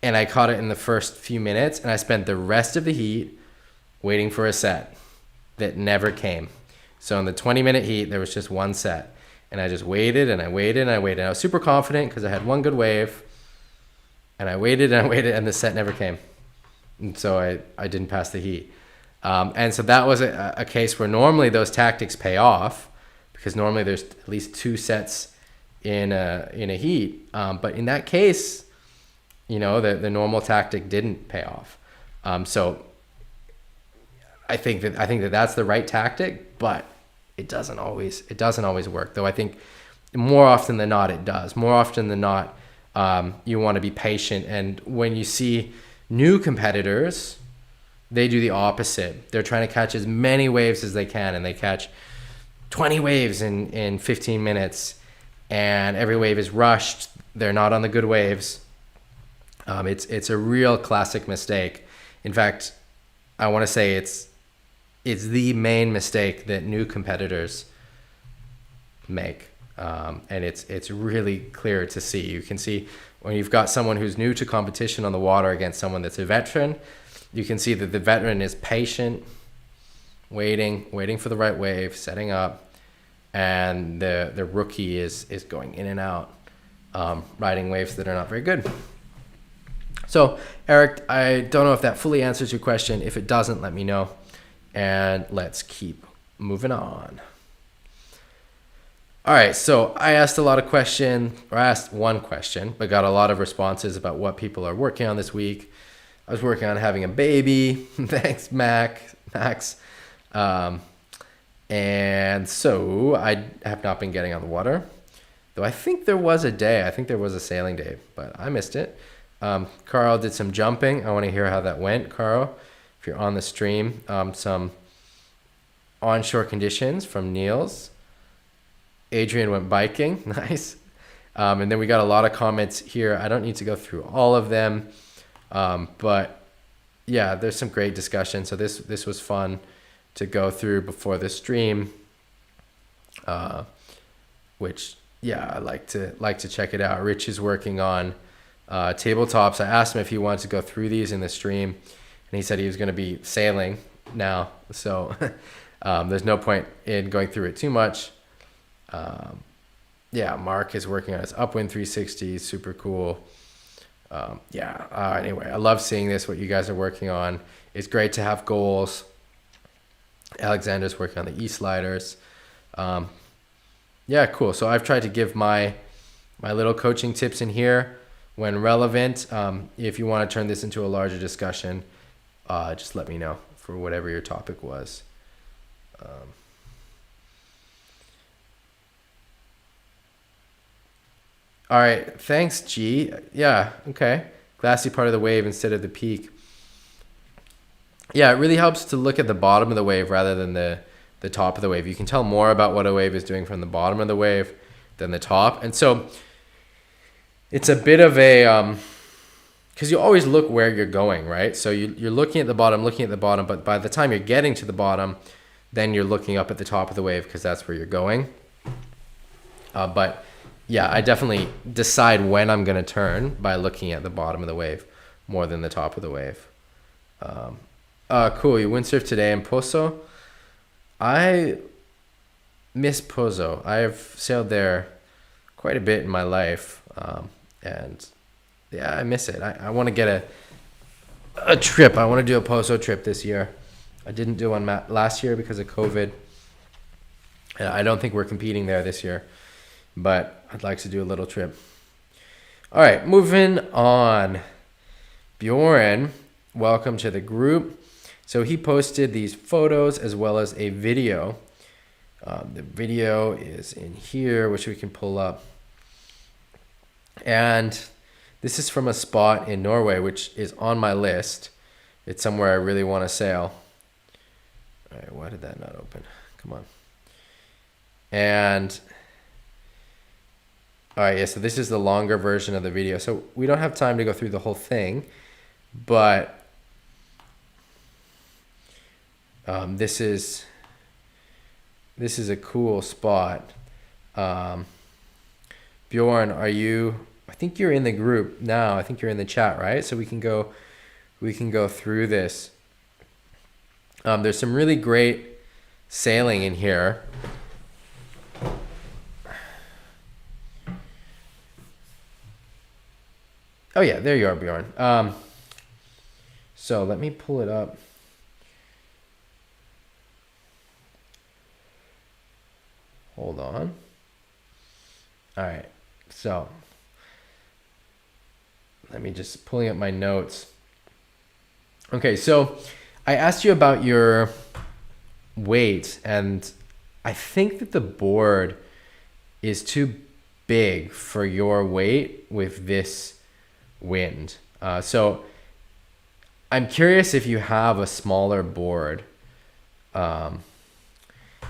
and I caught it in the first few minutes, and I spent the rest of the heat waiting for a set that never came. So in the 20-minute heat, there was just 1 set, and I just waited and I waited and I waited. I was super confident because I had 1 good wave, and I waited and I waited, and the set never came, and so I didn't pass the heat. And so that was a case where normally those tactics pay off, because normally there's at least 2 sets in a heat. But in that case, the normal tactic didn't pay off. So I think that that's the right tactic, but it doesn't always work. Though I think more often than not it does. More often than not, you want to be patient. And when you see new competitors, they do the opposite. They're trying to catch as many waves as they can, and they catch 20 waves in 15 minutes, and every wave is rushed. They're not on the good waves. It's a real classic mistake. In fact, I want to say it's the main mistake that new competitors make. And it's really clear to see. You can see when you've got someone who's new to competition on the water against someone that's a veteran, you can see that the veteran is patient, waiting for the right wave, setting up, and the rookie is going in and out, riding waves that are not very good. So Eric, I don't know if that fully answers your question. If it doesn't, let me know, and let's keep moving on. All right, so I asked one question, but got a lot of responses about what people are working on this week. I was working on having a baby. Thanks, Max. And so I have not been getting on the water, though I think there was a sailing day, but I missed it. Carl did some jumping. I want to hear how that went, Carl, if you're on the stream. Some onshore conditions from Niels. Adrian went biking. Nice. And then we got a lot of comments here. I don't need to go through all of them. But yeah, there's some great discussion. So this was fun to go through before the stream, which, yeah, I like to check it out. Rich is working on tabletops. I asked him if he wanted to go through these in the stream, and he said he was going to be sailing now. So there's no point in going through it too much. Yeah, Mark is working on his upwind 360. Super cool. Anyway, I love seeing this, what you guys are working on. It's great to have goals. Alexander's working on the e-sliders. Yeah, cool. So I've tried to give my little coaching tips in here when relevant. If you want to turn this into a larger discussion, just let me know for whatever your topic was. All right, thanks, G. Yeah, okay. Glassy part of the wave instead of the peak. Yeah, it really helps to look at the bottom of the wave rather than the top of the wave. You can tell more about what a wave is doing from the bottom of the wave than the top. And so it's a bit of a, because you always look where you're going, right? So you're looking at the bottom, but by the time you're getting to the bottom, then you're looking up at the top of the wave because that's where you're going. But yeah, I definitely decide when I'm going to turn by looking at the bottom of the wave more than the top of the wave. Cool. You windsurf today in Pozo? I miss Pozo. I've sailed there quite a bit in my life. And yeah, I miss it. I want to get a trip. I want to do a Pozo trip this year. I didn't do one last year because of COVID. And I don't think we're competing there this year. But I'd like to do a little trip. All right, moving on. Bjorn, welcome to the group. So he posted these photos as well as a video. The video is in here, which we can pull up. And this is from a spot in Norway, which is on my list. It's somewhere I really want to sail. All right, why did that not open? Come on. And all right, yeah, so this is the longer version of the video. So we don't have time to go through the whole thing, but this is a cool spot. Bjorn, I think you're in the group now. I think you're in the chat, right? So we can go through this. There's some really great sailing in here. Oh yeah, there you are, Bjorn. So let me pull it up. Hold on. All right, so let me just pulling up my notes. Okay, so I asked you about your weight, and I think that the board is too big for your weight with this wind. So I'm curious if you have a smaller board, or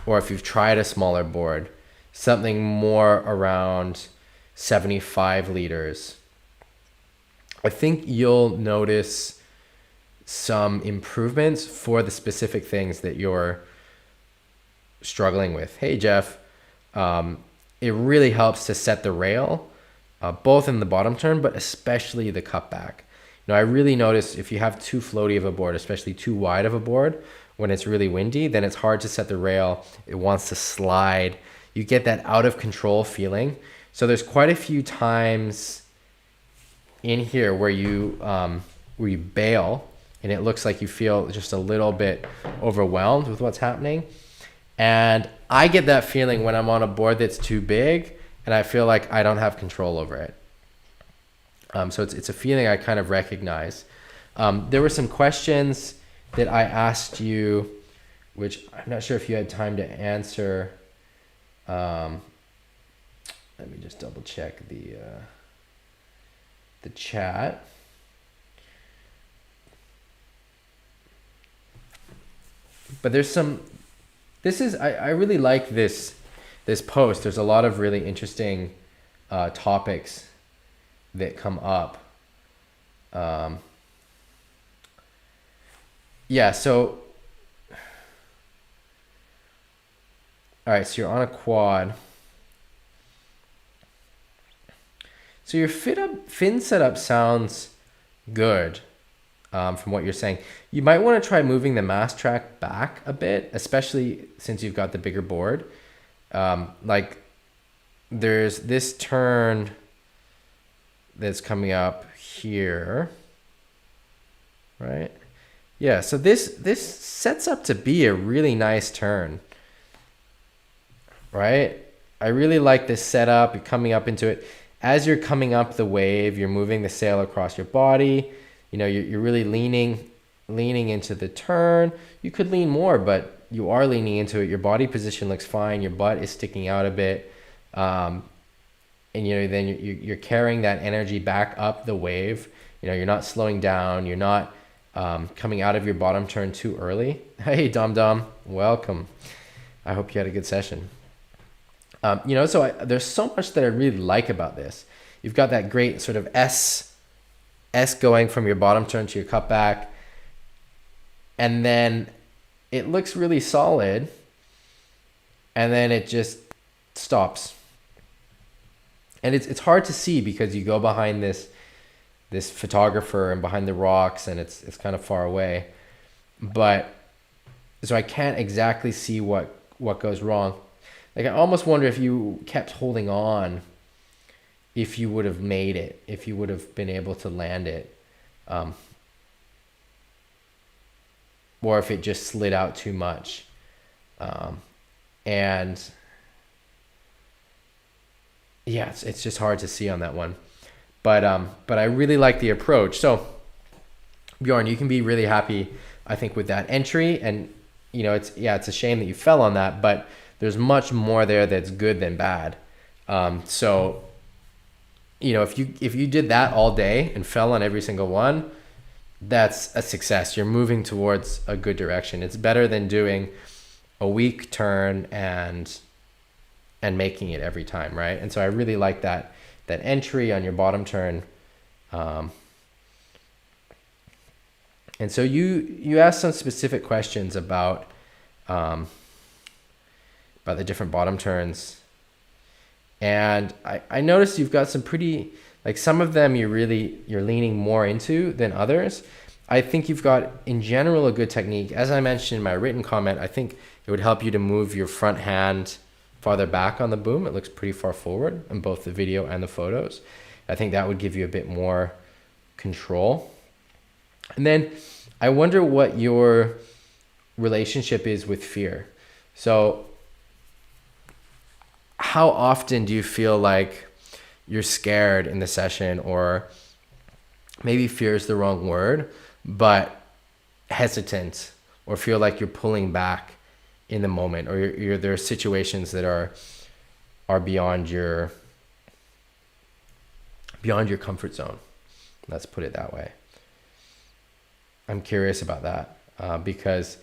if you've tried a smaller board, something more around 75 liters. I think you'll notice some improvements for the specific things that you're struggling with. Hey, Jeff, it really helps to set the rail, both in the bottom turn, but especially the cutback. I really notice if you have too floaty of a board, especially too wide of a board, when it's really windy, then it's hard to set the rail. It wants to slide. You get that out of control feeling. So there's quite a few times in here where you bail and it looks like you feel just a little bit overwhelmed with what's happening. And I get that feeling when I'm on a board that's too big and I feel like I don't have control over it. So it's a feeling I kind of recognize. There were some questions that I asked you, which I'm not sure if you had time to answer. Let me just double check the chat. But there's some, I really like this post. There's a lot of really interesting topics that come up. Yeah, so, all right, so you're on a quad. So your fin setup sounds good from what you're saying. You might want to try moving the mast track back a bit, especially since you've got the bigger board. Like there's this turn that's coming up here, right? Yeah, so this sets up to be a really nice turn. right? I really like this setup. You're coming up into it. As you're coming up the wave, you're moving the sail across your body. You know, you're really leaning into the turn. You could lean more, but you are leaning into it. Your body position looks fine. Your butt is sticking out a bit. And, you know, then you're carrying that energy back up the wave. You know, you're not slowing down. You're not coming out of your bottom turn too early. Hey, Dom Dom, welcome. I hope you had a good session. You know, so there's so much that I really like about this. You've got that great sort of S going from your bottom turn to your cutback. And then it looks really solid. And then it just stops. And it's hard to see because you go behind this photographer and behind the rocks, and it's kind of far away. But so I can't exactly see what goes wrong. Like, I almost wonder if you kept holding on, if you would have made it, if you would have been able to land it, or if it just slid out too much. And yeah, it's just hard to see on that one. But I really like the approach. So Bjorn, you can be really happy, I think, with that entry. And you know, it's a shame that you fell on that, but there's much more there that's good than bad. So you know, if you did that all day and fell on every single one, that's a success. You're moving towards a good direction. It's better than doing a weak turn and making it every time, right? And so I really like that entry on your bottom turn. And so you asked some specific questions about the different bottom turns. And I noticed you've got some pretty, like, some of them you're leaning more into than others. I think you've got, in general, a good technique. As I mentioned in my written comment, I think it would help you to move your front hand farther back on the boom. It looks pretty far forward in both the video and the photos. I think that would give you a bit more control. And then I wonder what your relationship is with fear. So how often do you feel like you're scared in the session, or maybe fear is the wrong word, but hesitant, or feel like you're pulling back in the moment, or there are situations that are beyond your comfort zone? Let's put it that way. I'm curious about that because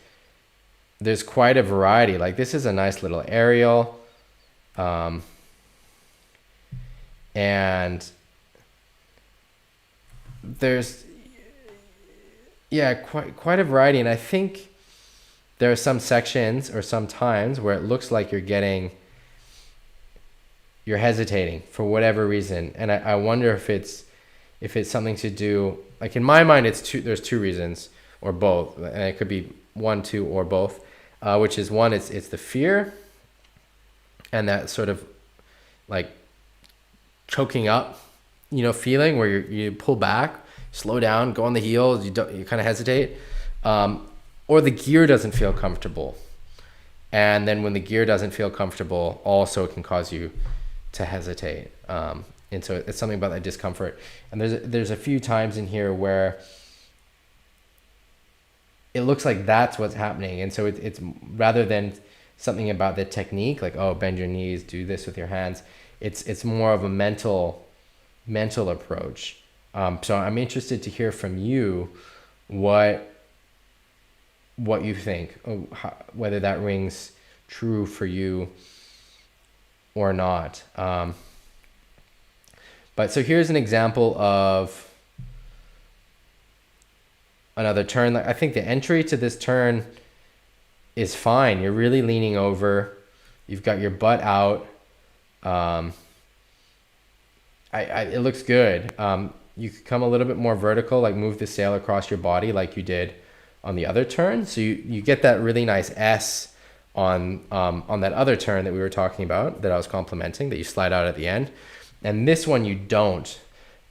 there's quite a variety. Like, this is a nice little aerial. And there's quite a variety. And I think there are some sections or some times where it looks like you're hesitating for whatever reason. And I wonder if it's something to do, like, in my mind, there's two reasons, or both. And it could be one, two, or both, which is one, it's the fear and that sort of like choking up, you know, feeling where you pull back, slow down, go on the heels, you kind of hesitate, or the gear doesn't feel comfortable. And then when the gear doesn't feel comfortable, also it can cause you to hesitate. And so it's something about that discomfort. And there's a few times in here where it looks like that's what's happening. And so it's rather than something about the technique, like, oh, bend your knees, do this with your hands, it's more of a mental approach. So I'm interested to hear from you what you think, whether that rings true for you or not. But so here's an example of another turn. I think the entry to this turn is fine. You're really leaning over. You've got your butt out. It looks good. You could come a little bit more vertical, like move the sail across your body like you did on the other turn. So you get that really nice S on that other turn that we were talking about, that I was complimenting, that you slide out at the end. And this one you don't,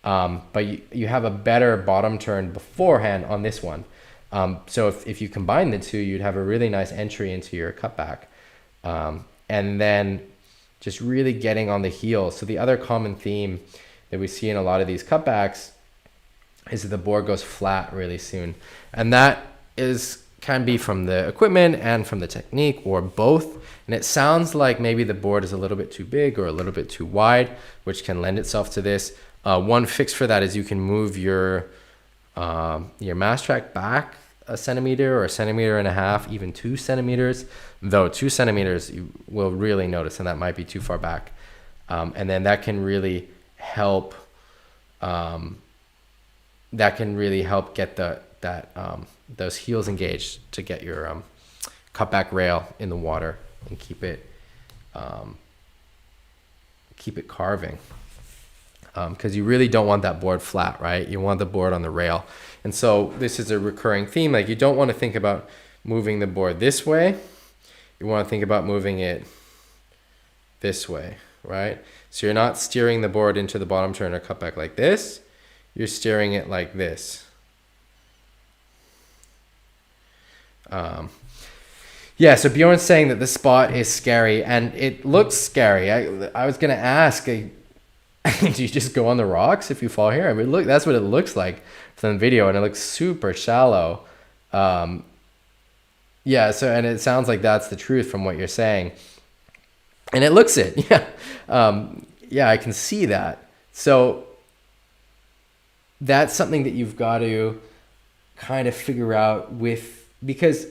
but you have a better bottom turn beforehand on this one. So if you combine the two, you'd have a really nice entry into your cutback. and then just really getting on the heel. So the other common theme that we see in a lot of these cutbacks is that the board goes flat really soon. And that can be from the equipment and from the technique, or both. And it sounds like maybe the board is a little bit too big or a little bit too wide, which can lend itself to this. One fix for that is you can move your mass track back a centimeter or a centimeter and a half, even 2 centimeters. Though 2 centimeters you will really notice, and that might be too far back. And then that can really help. Get those heels engaged to get your cutback rail in the water and keep it carving. Because you really don't want that board flat, right? You want the board on the rail. And so this is a recurring theme. Like, you don't want to think about moving the board this way. You want to think about moving it this way, right? So you're not steering the board into the bottom turn or cutback like this. You're steering it like this. So Bjorn's saying that the spot is scary, and it looks scary. I was going to ask, do you just go on the rocks if you fall here? I mean, look, that's what it looks like from the video, and it looks super shallow. And it sounds like that's the truth from what you're saying. And it looks it, I can see that. So that's something that you've got to kind of figure out because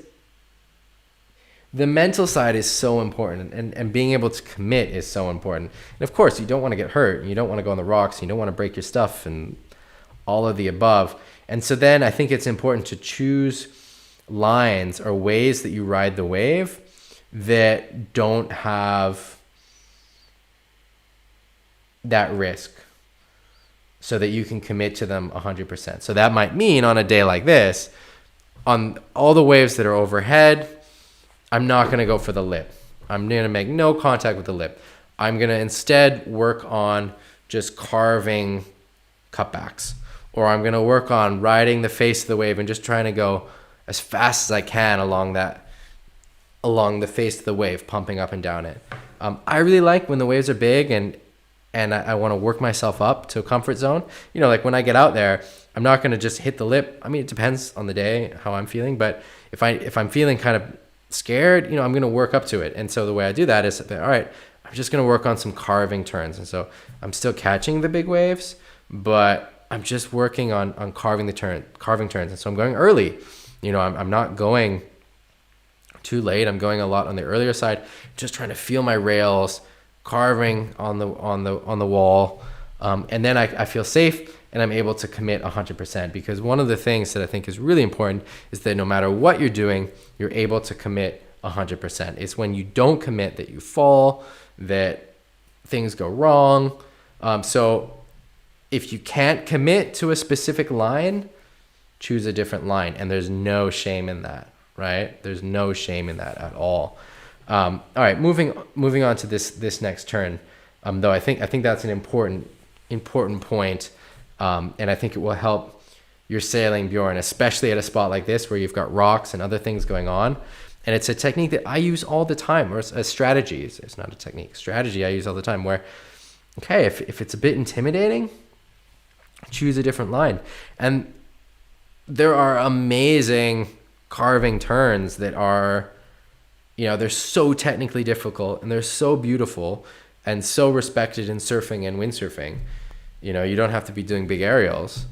the mental side is so important, and being able to commit is so important. And of course, you don't want to get hurt, and you don't want to go on the rocks, and you don't want to break your stuff, and all of the above. And so then I think it's important to choose lines or ways that you ride the wave that don't have that risk, so that you can commit to them 100%. So that might mean on a day like this, on all the waves that are overhead, I'm not going to go for the lip. I'm going to make no contact with the lip. I'm going to instead work on just carving cutbacks, or I'm going to work on riding the face of the wave and just trying to go as fast as I can along the face of the wave, pumping up and down it. I really like when the waves are big and I want to work myself up to a comfort zone. Like when I get out there, I'm not going to just hit the lip. I mean, it depends on the day, how I'm feeling. But if I'm feeling kind of scared, I'm going to work up to it. And so the way I do that is, all right, I'm just going to work on some carving turns. And so I'm still catching the big waves, but I'm just working on carving turns. And so I'm going early. I'm not going too late. I'm going a lot on the earlier side, just trying to feel my rails, carving on the wall. And then I feel safe, and I'm able to commit 100%, because one of the things that I think is really important is that no matter what you're doing, you're able to commit 100%. It's when you don't commit that you fall, that things go wrong. So if you can't commit to a specific line, choose a different line. And there's no shame in that, right? There's no shame in that at all. All right, moving on to this next turn. Though I think that's an important point. And I think it will help your sailing, Bjorn, especially at a spot like this where you've got rocks and other things going on. And it's a technique that I use all the time, or a strategy. It's not a technique. Strategy I use all the time, where, okay, if it's a bit intimidating, choose a different line. And there are amazing carving turns that are, they're so technically difficult, and they're so beautiful and so respected in surfing and windsurfing. You don't have to be doing big aerials.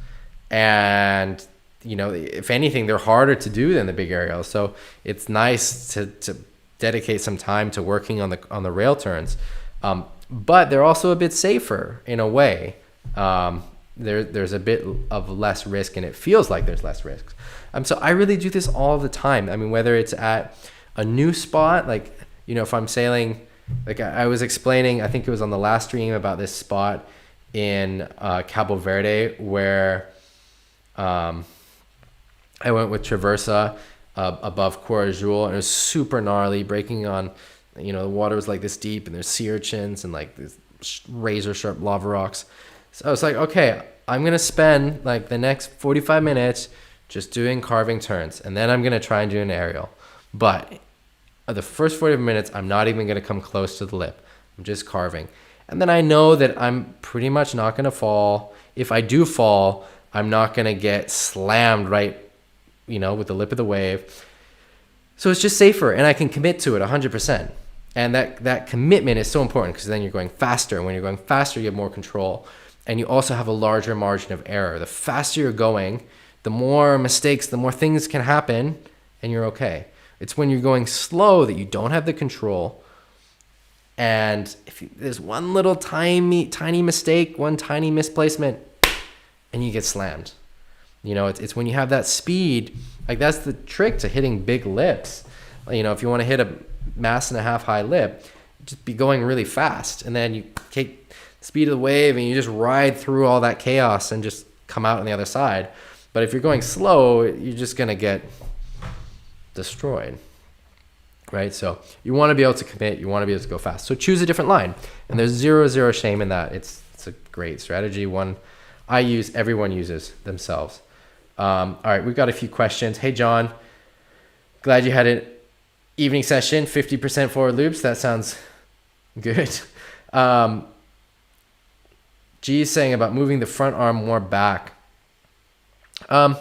And, if anything, they're harder to do than the big aerials. So it's nice to dedicate some time to working on the rail turns. But they're also a bit safer in a way. There's a bit of less risk, and it feels like there's less risks. So I really do this all the time. I mean, whether it's at a new spot, like, if I'm sailing, like I was explaining, I think it was on the last stream, about this spot in Cabo Verde where I went with Traversa above Corajoule, and it was super gnarly, breaking on, the water was like this deep, and there's sea urchins and like these razor sharp lava rocks. So I was like, okay, I'm going to spend like the next 45 minutes just doing carving turns, and then I'm going to try and do an aerial. But the first 40 minutes, I'm not even going to come close to the lip. I'm just carving. And then I know that I'm pretty much not going to fall. If I do fall, I'm not going to get slammed right, with the lip of the wave. So it's just safer, and I can commit to it 100%. And that commitment is so important, because then you're going faster. And when you're going faster, you have more control. And you also have a larger margin of error. The faster you're going, the more mistakes, the more things can happen, and you're okay. It's when you're going slow that you don't have the control. And if there's one little tiny mistake, one tiny misplacement, and you get slammed. It's when you have that speed, like that's the trick to hitting big lips. If you want to hit a 1.5 mass high lip, just be going really fast, and then you take the speed of the wave and you just ride through all that chaos and just come out on the other side. But if you're going slow, you're just going to get destroyed, right? So you want to be able to commit, you want to be able to go fast. So choose a different line, and there's zero shame in that. It's a great strategy, one I use, everyone uses themselves. All right, we've got a few questions. Hey, John, glad you had an evening session, 50% forward loops. That sounds good. G is saying about moving the front arm more back. I'm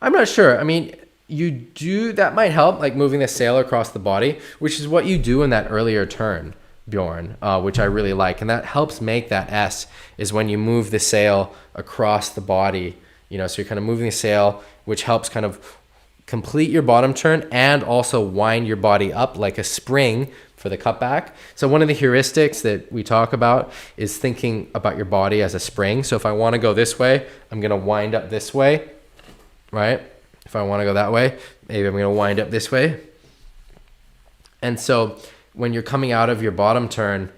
not sure. I mean, that might help, like moving the sail across the body, which is what you do in that earlier turn, Bjorn, which I really like. And that helps make that S, is when you move the sail across the body, so you're kind of moving the sail, which helps kind of complete your bottom turn and also wind your body up like a spring for the cutback. So one of the heuristics that we talk about is thinking about your body as a spring. So if I want to go this way, I'm going to wind up this way, right? If I want to go that way, maybe I'm going to wind up this way. And so when you're coming out of your bottom turn,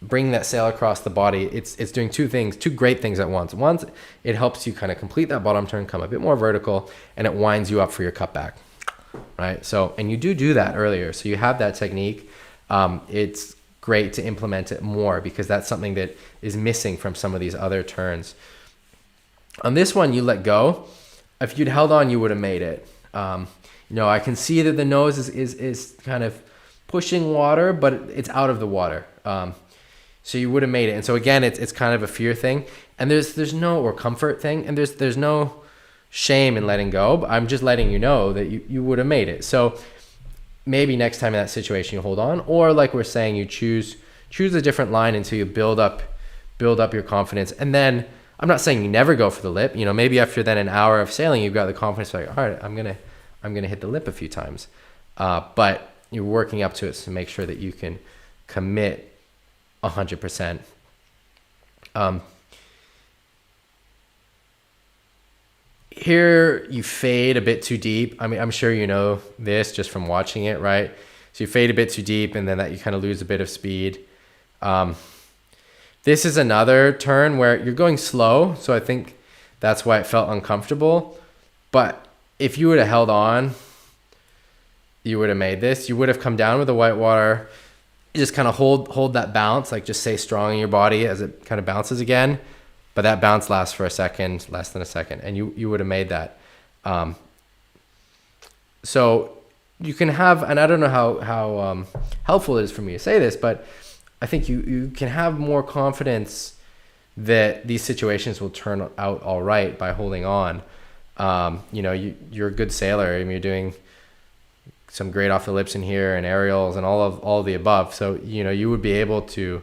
bringing that sail across the body, it's doing two great things at once. One, it helps you kind of complete that bottom turn, come a bit more vertical, and it winds you up for your cutback, right? So, and you do that earlier. So you have that technique. It's great to implement it more, because that's something that is missing from some of these other turns. On this one, you let go. If you'd held on, you would have made it. I can see that the nose is kind of pushing water, but it's out of the water. So you would have made it. And so again, it's kind of a fear thing, and there's no, or comfort thing, and there's no shame in letting go. But I'm just letting you know that you would have made it. So maybe next time in that situation you hold on, or like we're saying, you choose a different line until you build up your confidence. And then I'm not saying you never go for the lip. Maybe after then an hour of sailing, you've got the confidence like, all right, I'm gonna hit the lip a few times. But you're working up to it to make sure that you can commit 100%. Here you fade a bit too deep. I mean, I'm sure you know this just from watching it, right? So you fade a bit too deep, and then that you kind of lose a bit of speed. This is another turn where you're going slow, so I think that's why it felt uncomfortable. But if you would have held on, you would have made this. You would have come down with the whitewater. You just kind of hold that bounce, like just stay strong in your body as it kind of bounces again. But that bounce lasts for a second, less than a second, and you would have made that. So you can have, and I don't know how helpful it is for me to say this, but I think you can have more confidence that these situations will turn out all right by holding on. You're a good sailor. I mean, you're doing some great off the lips in here and aerials and all of the above. So, you would be able to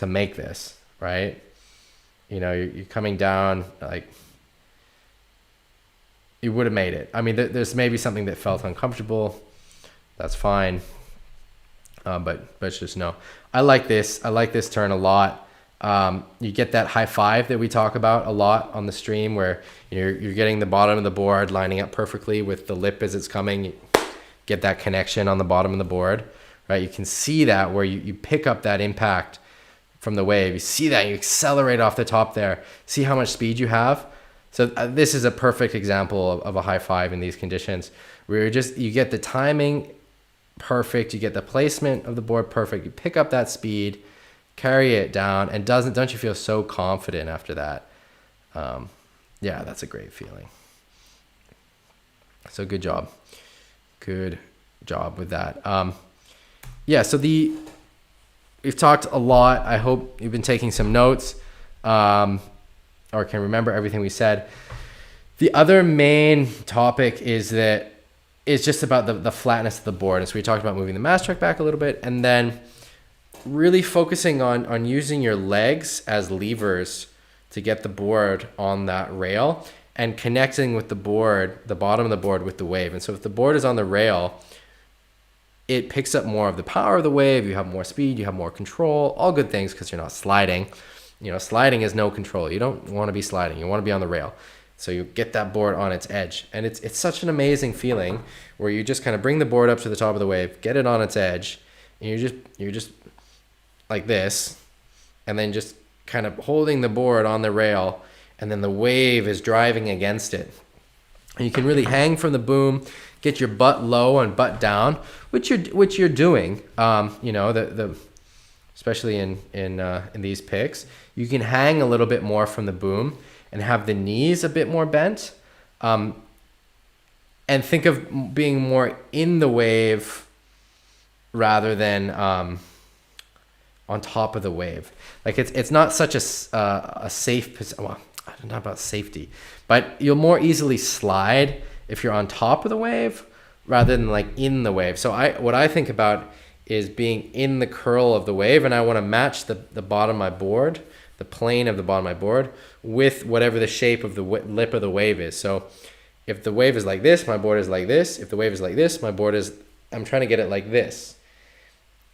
make this, right? You're coming down, like, you would have made it. I mean, there's maybe something that felt uncomfortable. That's fine. But just know, I like this turn a lot. You get that high five that we talk about a lot on the stream, where you're getting the bottom of the board lining up perfectly with the lip as it's coming. You get that connection on the bottom of the board, right? You can see that where you pick up that impact from the wave. You see that, you accelerate off the top there. See how much speed you have. So this is a perfect example of a high five in these conditions, where you get the timing perfect, you get the placement of the board perfect, you pick up that speed, carry it down, and don't you feel so confident after that? Yeah, that's a great feeling. So good job. job with that. Yeah, so we've talked a lot. I hope you've been taking some notes, or can remember everything we said. The other main topic is just about the flatness of the board. And so we talked about moving the mast truck back a little bit, and then really focusing on using your legs as levers to get the board on that rail and connecting with the board, the bottom of the board with the wave. And so if the board is on the rail, it picks up more of the power of the wave. You have more speed, you have more control, all good things because you're not sliding. Sliding is no control. You don't want to be sliding. You want to be on the rail. So you get that board on its edge. And it's such an amazing feeling where you just kind of bring the board up to the top of the wave, get it on its edge, and you're just like this, and then just kind of holding the board on the rail, and then the wave is driving against it. And you can really hang from the boom, get your butt low and butt down, which you're doing. Especially in these picks, you can hang a little bit more from the boom and have the knees a bit more bent, and think of being more in the wave rather than on top of the wave. Like it's not such a safe position. Well, I don't know about safety, but you'll more easily slide if you're on top of the wave rather than like in the wave. So what I think about is being in the curl of the wave, and I want to match the bottom of my board, the plane of the bottom of my board, with whatever the shape of the lip of the wave is. So if the wave is like this, my board is like this. If the wave is like this, I'm trying to get it like this.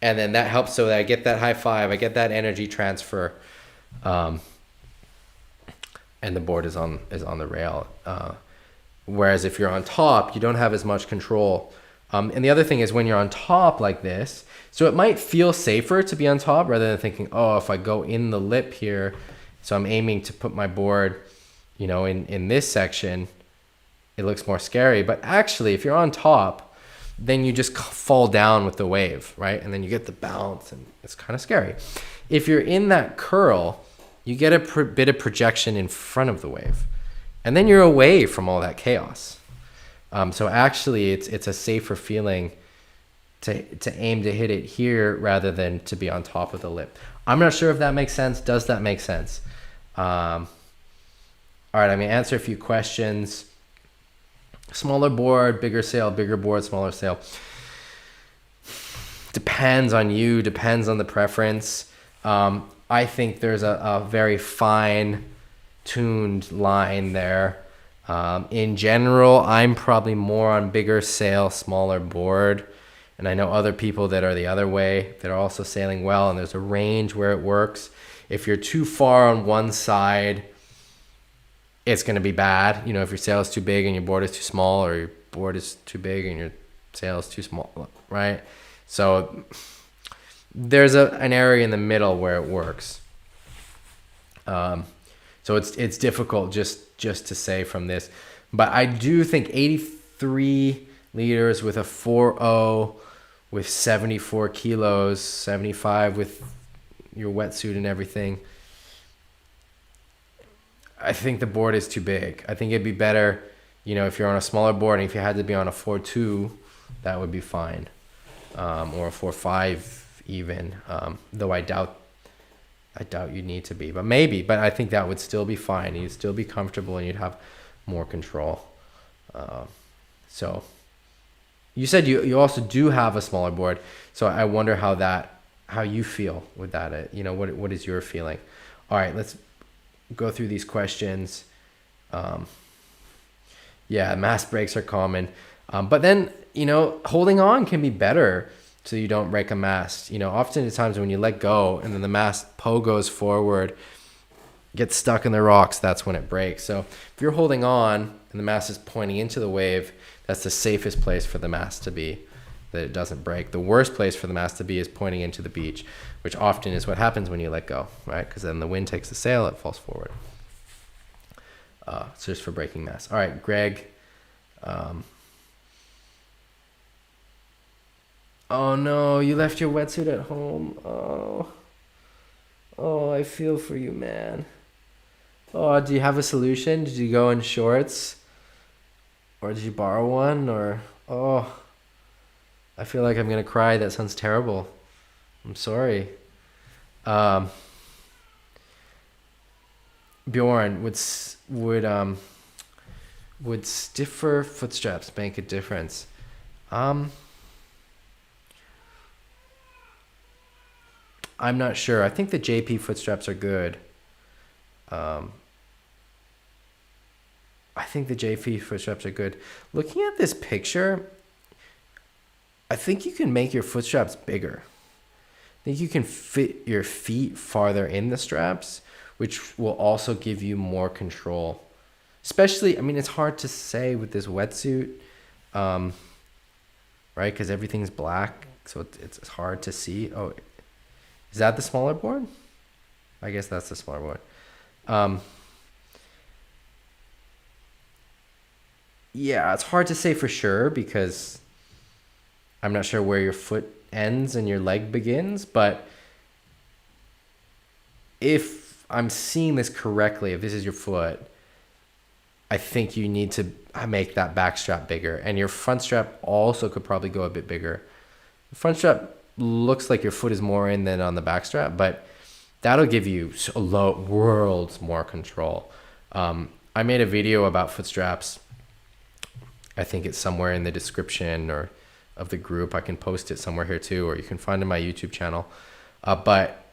And then that helps so that I get that high five, I get that energy transfer, and the board is on the rail. Whereas if you're on top, you don't have as much control. And the other thing is when you're on top like this, so it might feel safer to be on top rather than thinking, oh, if I go in the lip here, so I'm aiming to put my board, in this section, it looks more scary. But actually, if you're on top, then you just fall down with the wave, right? And then you get the bounce, and it's kind of scary. If you're in that curl, you get a bit of projection in front of the wave, and then you're away from all that chaos. So actually, it's a safer feeling to aim to hit it here rather than to be on top of the lip. I'm not sure if that makes sense. Does that make sense? All right, I'm going to answer a few questions. Smaller board, bigger sail, bigger board, smaller sail. Depends on you, depends on the preference. I think there's a very fine-tuned line there. In general, I'm probably more on bigger sail, smaller board. And I know other people that are the other way that are also sailing well, and there's a range where it works. If you're too far on one side, it's going to be bad. If your sail is too big and your board is too small, or your board is too big and your sail is too small, right? So there's an area in the middle where it works. So it's difficult just to say from this, but I do think 83 liters with a 4.0 with 74 kilos, 75 with your wetsuit and everything. I think the board is too big. I think it'd be better, if you're on a smaller board, and if you had to be on a 4.2, that would be fine, or a 4.5 even. Though I doubt you'd need to be, but maybe. But I think that would still be fine. You'd still be comfortable, and you'd have more control. So you said you also do have a smaller board, so I wonder how you feel with that. What is your feeling? All right, let's go through these questions. Mast breaks are common, but then holding on can be better so you don't break a mast. Oftentimes when you let go and then the mast goes forward, gets stuck in the rocks, that's when it breaks. So if you're holding on and the mast is pointing into the wave, that's the safest place for the mast to be, that it doesn't break. The worst place for the mast to be is pointing into the beach, which often is what happens when you let go, right? Because then the wind takes the sail, it falls forward. So just for breaking masts. All right, Greg. Oh no, you left your wetsuit at home. Oh, I feel for you, man. Oh, do you have a solution? Did you go in shorts? Or did you borrow one? Or, I feel like I'm gonna cry. That sounds terrible. I'm sorry. Um, Bjorn, would stiffer foot straps make a difference? I'm not sure. I think the JP foot straps are good. Um, I think the JP foot straps are good. Looking at this picture, I think you can make your foot straps bigger. I think you can fit your feet farther in the straps, which will also give you more control. Especially, I mean, it's hard to say with this wetsuit, right? Because everything's black, so it's hard to see. Oh, is that the smaller board? I guess that's the smaller board. Yeah, it's hard to say for sure because I'm not sure where your foot ends and your leg begins, but if I'm seeing this correctly, if this is your foot, I think you need to make that back strap bigger, and your front strap also could probably go a bit bigger. The front strap looks like your foot is more in than on the back strap, but that'll give you worlds more control. I made a video about foot straps. I think it's somewhere in the description or of the group. I can post it somewhere here too, or you can find it on my YouTube channel. But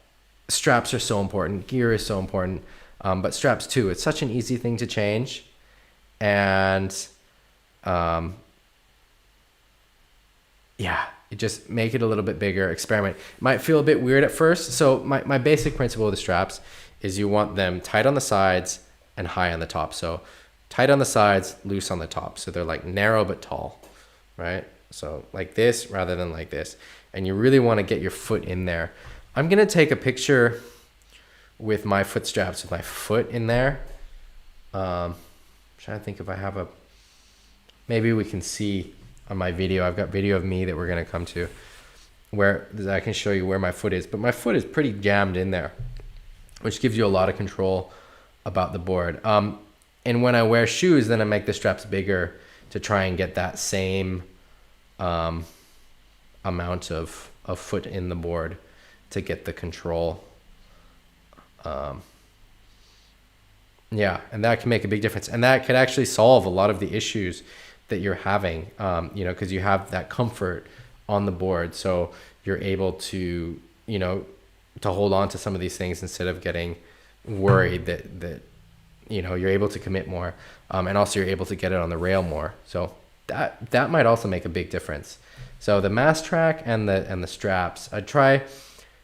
straps are so important. Gear is so important. But straps too. It's such an easy thing to change. And yeah, you just make it a little bit bigger, experiment. It might feel a bit weird at first. So my basic principle of the straps is you want them tight on the sides and high on the top. So tight on the sides, loose on the top. So they're like narrow but tall, right? So like this rather than like this. And you really want to get your foot in there. I'm going to take a picture with my foot straps with my foot in there. I'm trying to think if I have a, maybe we can see on my video. I've got video of me that we're going to come to where I can show you where my foot is. But my foot is pretty jammed in there, which gives you a lot of control about the board. And when I wear shoes, then I make the straps bigger to try and get that same amount of foot in the board to get the control. Yeah, and that can make a big difference. And that could actually solve a lot of the issues that you're having, because you have that comfort on the board. So you're able to, to hold on to some of these things instead of getting worried that you're able to commit more, and also you're able to get it on the rail more. So that might also make a big difference. So the mass track and the straps, I try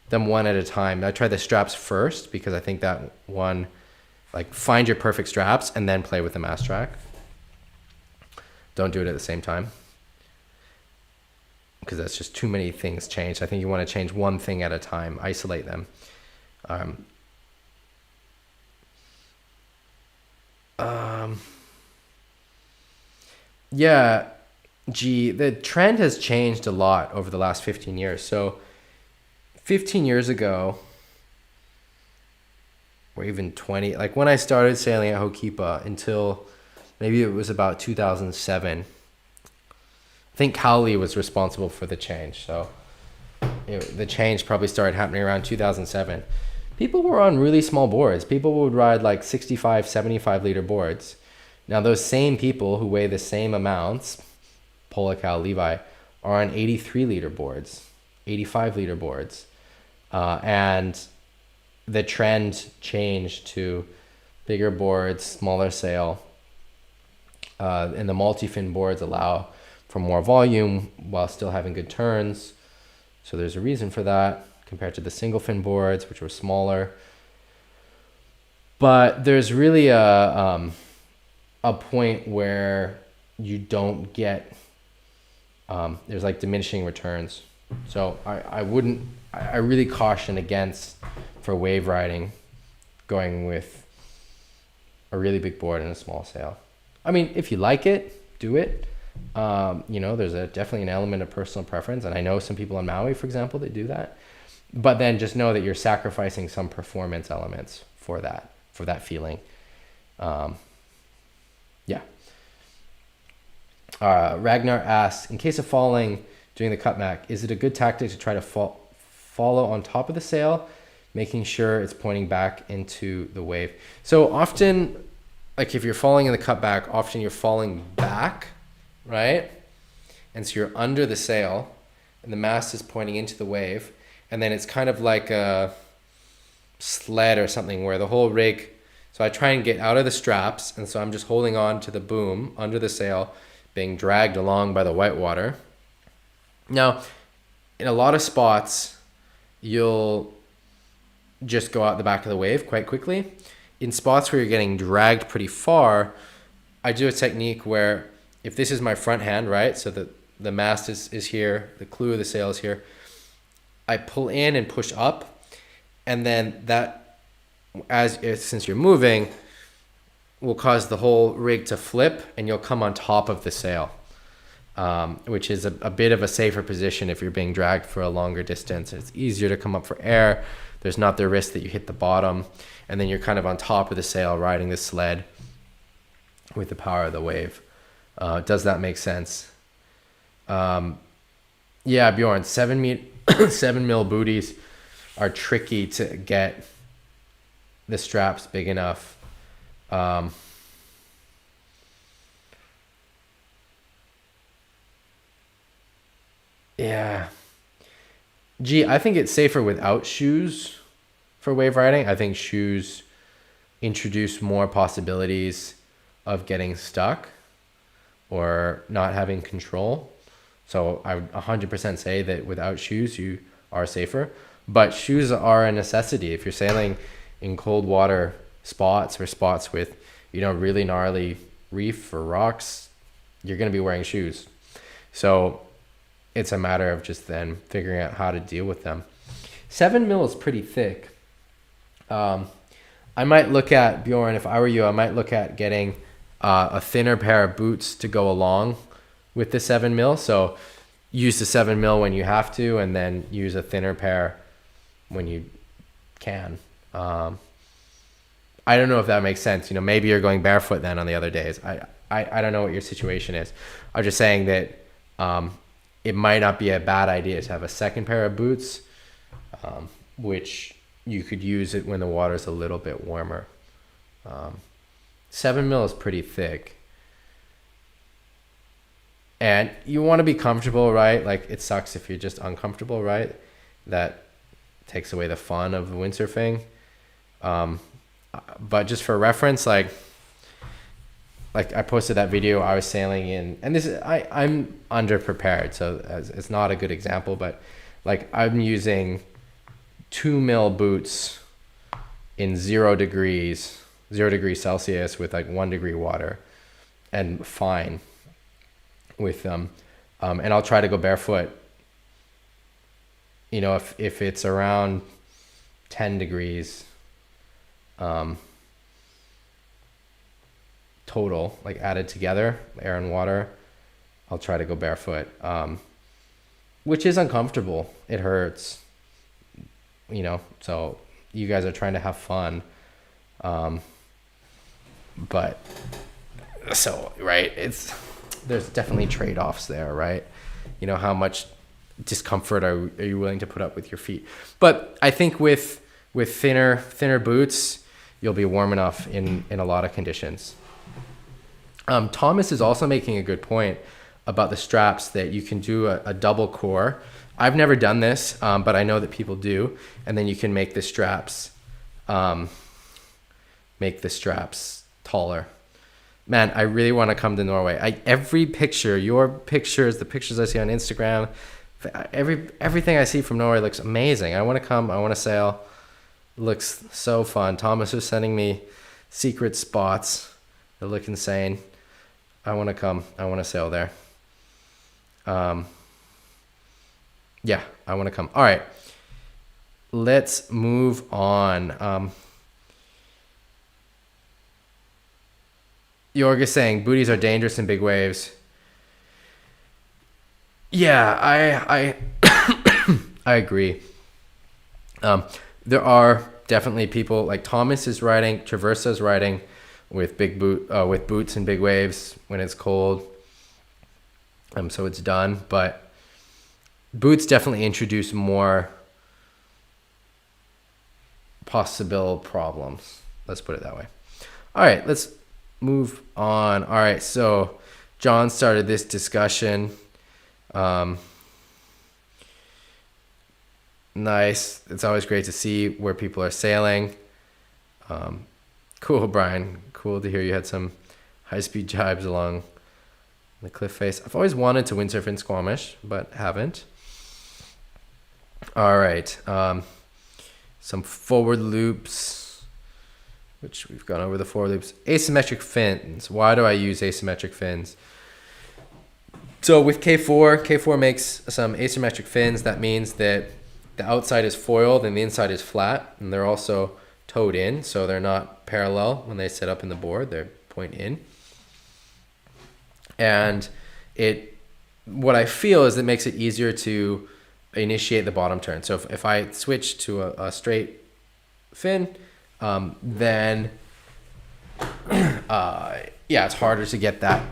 them one at a time. I try the straps first because I think that one, like, find your perfect straps and then play with the mass track. Don't do it at the same time because that's just too many things change. I think you want to change one thing at a time, isolate them. Yeah, the trend has changed a lot over the last 15 years. So 15 years ago, or even 20, like when I started sailing at Hokipa until maybe it was about 2007, I think Cowley was responsible for the change. So the change probably started happening around 2007. People were on really small boards. People would ride like 65, 75 liter boards. Now those same people who weigh the same amounts, Polical, Levi, are on 83 liter boards, 85 liter boards. And the trend changed to bigger boards, smaller sail. And the multi-fin boards allow for more volume while still having good turns. So there's a reason for that compared to the single fin boards, which were smaller. But there's really a point where you don't get, there's like diminishing returns. So I really caution against, for wave riding, going with a really big board and a small sail. I mean, if you like it, do it. There's definitely an element of personal preference, and I know some people on Maui, for example, that do that. But then just know that you're sacrificing some performance elements for that feeling. Yeah. Ragnar asks, in case of falling, doing the cutback, is it a good tactic to try to follow on top of the sail, making sure it's pointing back into the wave? So often, like if you're falling in the cutback, often you're falling back, right? And so you're under the sail and the mast is pointing into the wave. And then it's kind of like a sled or something where the whole rig, so I try and get out of the straps. And so I'm just holding on to the boom under the sail, being dragged along by the whitewater. Now, in a lot of spots, you'll just go out the back of the wave quite quickly. In spots where you're getting dragged pretty far, I do a technique where if this is my front hand, right? So the mast is here, the clew of the sail is here. I pull in and push up, and then that, since you're moving, will cause the whole rig to flip and you'll come on top of the sail, which is a bit of a safer position if you're being dragged for a longer distance. It's easier to come up for air. There's not the risk that you hit the bottom, and then you're kind of on top of the sail riding the sled with the power of the wave. Does that make sense? Yeah, Bjorn, 7 mil booties are tricky to get the straps big enough. Yeah. Gee, I think it's safer without shoes for wave riding. I think shoes introduce more possibilities of getting stuck or not having control. So I would 100% say that without shoes, you are safer. But shoes are a necessity. If you're sailing in cold water spots or spots with, really gnarly reef or rocks, you're going to be wearing shoes. So it's a matter of just then figuring out how to deal with them. 7 mil is pretty thick. I might look at, Bjorn, if I were you, I might look at getting a thinner pair of boots to go along with the 7 mil. So use the 7 mil when you have to, and then use a thinner pair when you can. I don't know if that makes sense. Maybe you're going barefoot then on the other days. I don't know what your situation is. I'm just saying that it might not be a bad idea to have a second pair of boots, which you could use it when the water's a little bit warmer. 7 mil is pretty thick. And you want to be comfortable, right? Like, it sucks if you're just uncomfortable, right? That takes away the fun of windsurfing. But just for reference, like I posted that video I was sailing in, and this is, I'm underprepared, so it's not a good example, but like I'm using 2 mil boots in 0 degrees Celsius with like 1 degree water, and fine with them. And I'll try to go barefoot, if it's around 10 degrees total, like added together, air and water, I'll try to go barefoot, which is uncomfortable. It hurts, so you guys are trying to have fun. But so, right, there's definitely trade-offs there, right? How much discomfort are you willing to put up with your feet? But I think with thinner boots, you'll be warm enough in a lot of conditions. Thomas is also making a good point about the straps, that you can do a double core. I've never done this, but I know that people do. And then you can make the straps taller. Man, I really want to come to Norway. Every picture, your pictures, the pictures I see on Instagram, everything I see from Norway looks amazing. I want to come. I want to sail. It looks so fun. Thomas was sending me secret spots that look insane. I want to come. I want to sail there. Yeah, I want to come. All right, let's move on. Jorg is saying booties are dangerous in big waves. Yeah, I I agree. There are definitely people like Thomas is riding, Traversa's riding with with boots in big waves when it's cold. So it's done. But boots definitely introduce more possible problems. Let's put it that way. All right, let's move on. All right, so John started this discussion. Nice. It's always great to see where people are sailing. Cool, Brian. Cool to hear you had some high-speed jibes along the cliff face. I've always wanted to windsurf in Squamish, but haven't. All right. Some forward loops, which we've gone over the forward loops. Asymmetric fins. Why do I use asymmetric fins? So with K4 makes some asymmetric fins. That means that the outside is foiled and the inside is flat, and they're also towed in, so they're not parallel when they sit up in the board. They're point in. And what I feel is it makes it easier to initiate the bottom turn. So if I switch to a straight fin, then it's harder to get that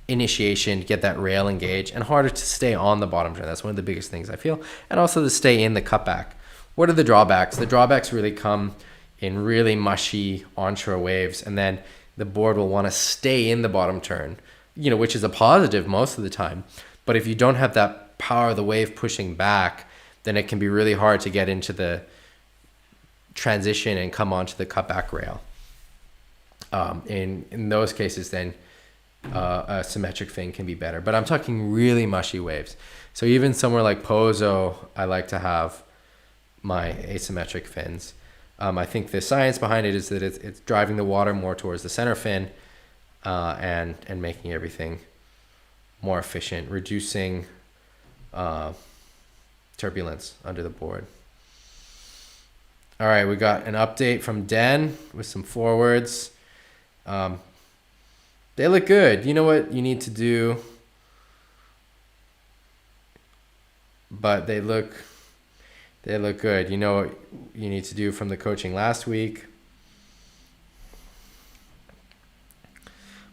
initiation, get that rail engage, and harder to stay on the bottom turn. That's one of the biggest things I feel. And also to stay in the cutback. What are the drawbacks? The drawbacks really come in really mushy onshore waves, and then the board will want to stay in the bottom turn, which is a positive most of the time. But if you don't have that power of the wave pushing back, then it can be really hard to get into the transition and come onto the cutback rail. In those cases, then a symmetric fin can be better. But I'm talking really mushy waves. So even somewhere like Pozo, I like to have my asymmetric fins. I think the science behind it is that it's driving the water more towards the center fin, and making everything more efficient, reducing turbulence under the board. All right, we got an update from Den with some forwards. They look good. You know what you need to do, but they look good. You know what you need to do from the coaching last week.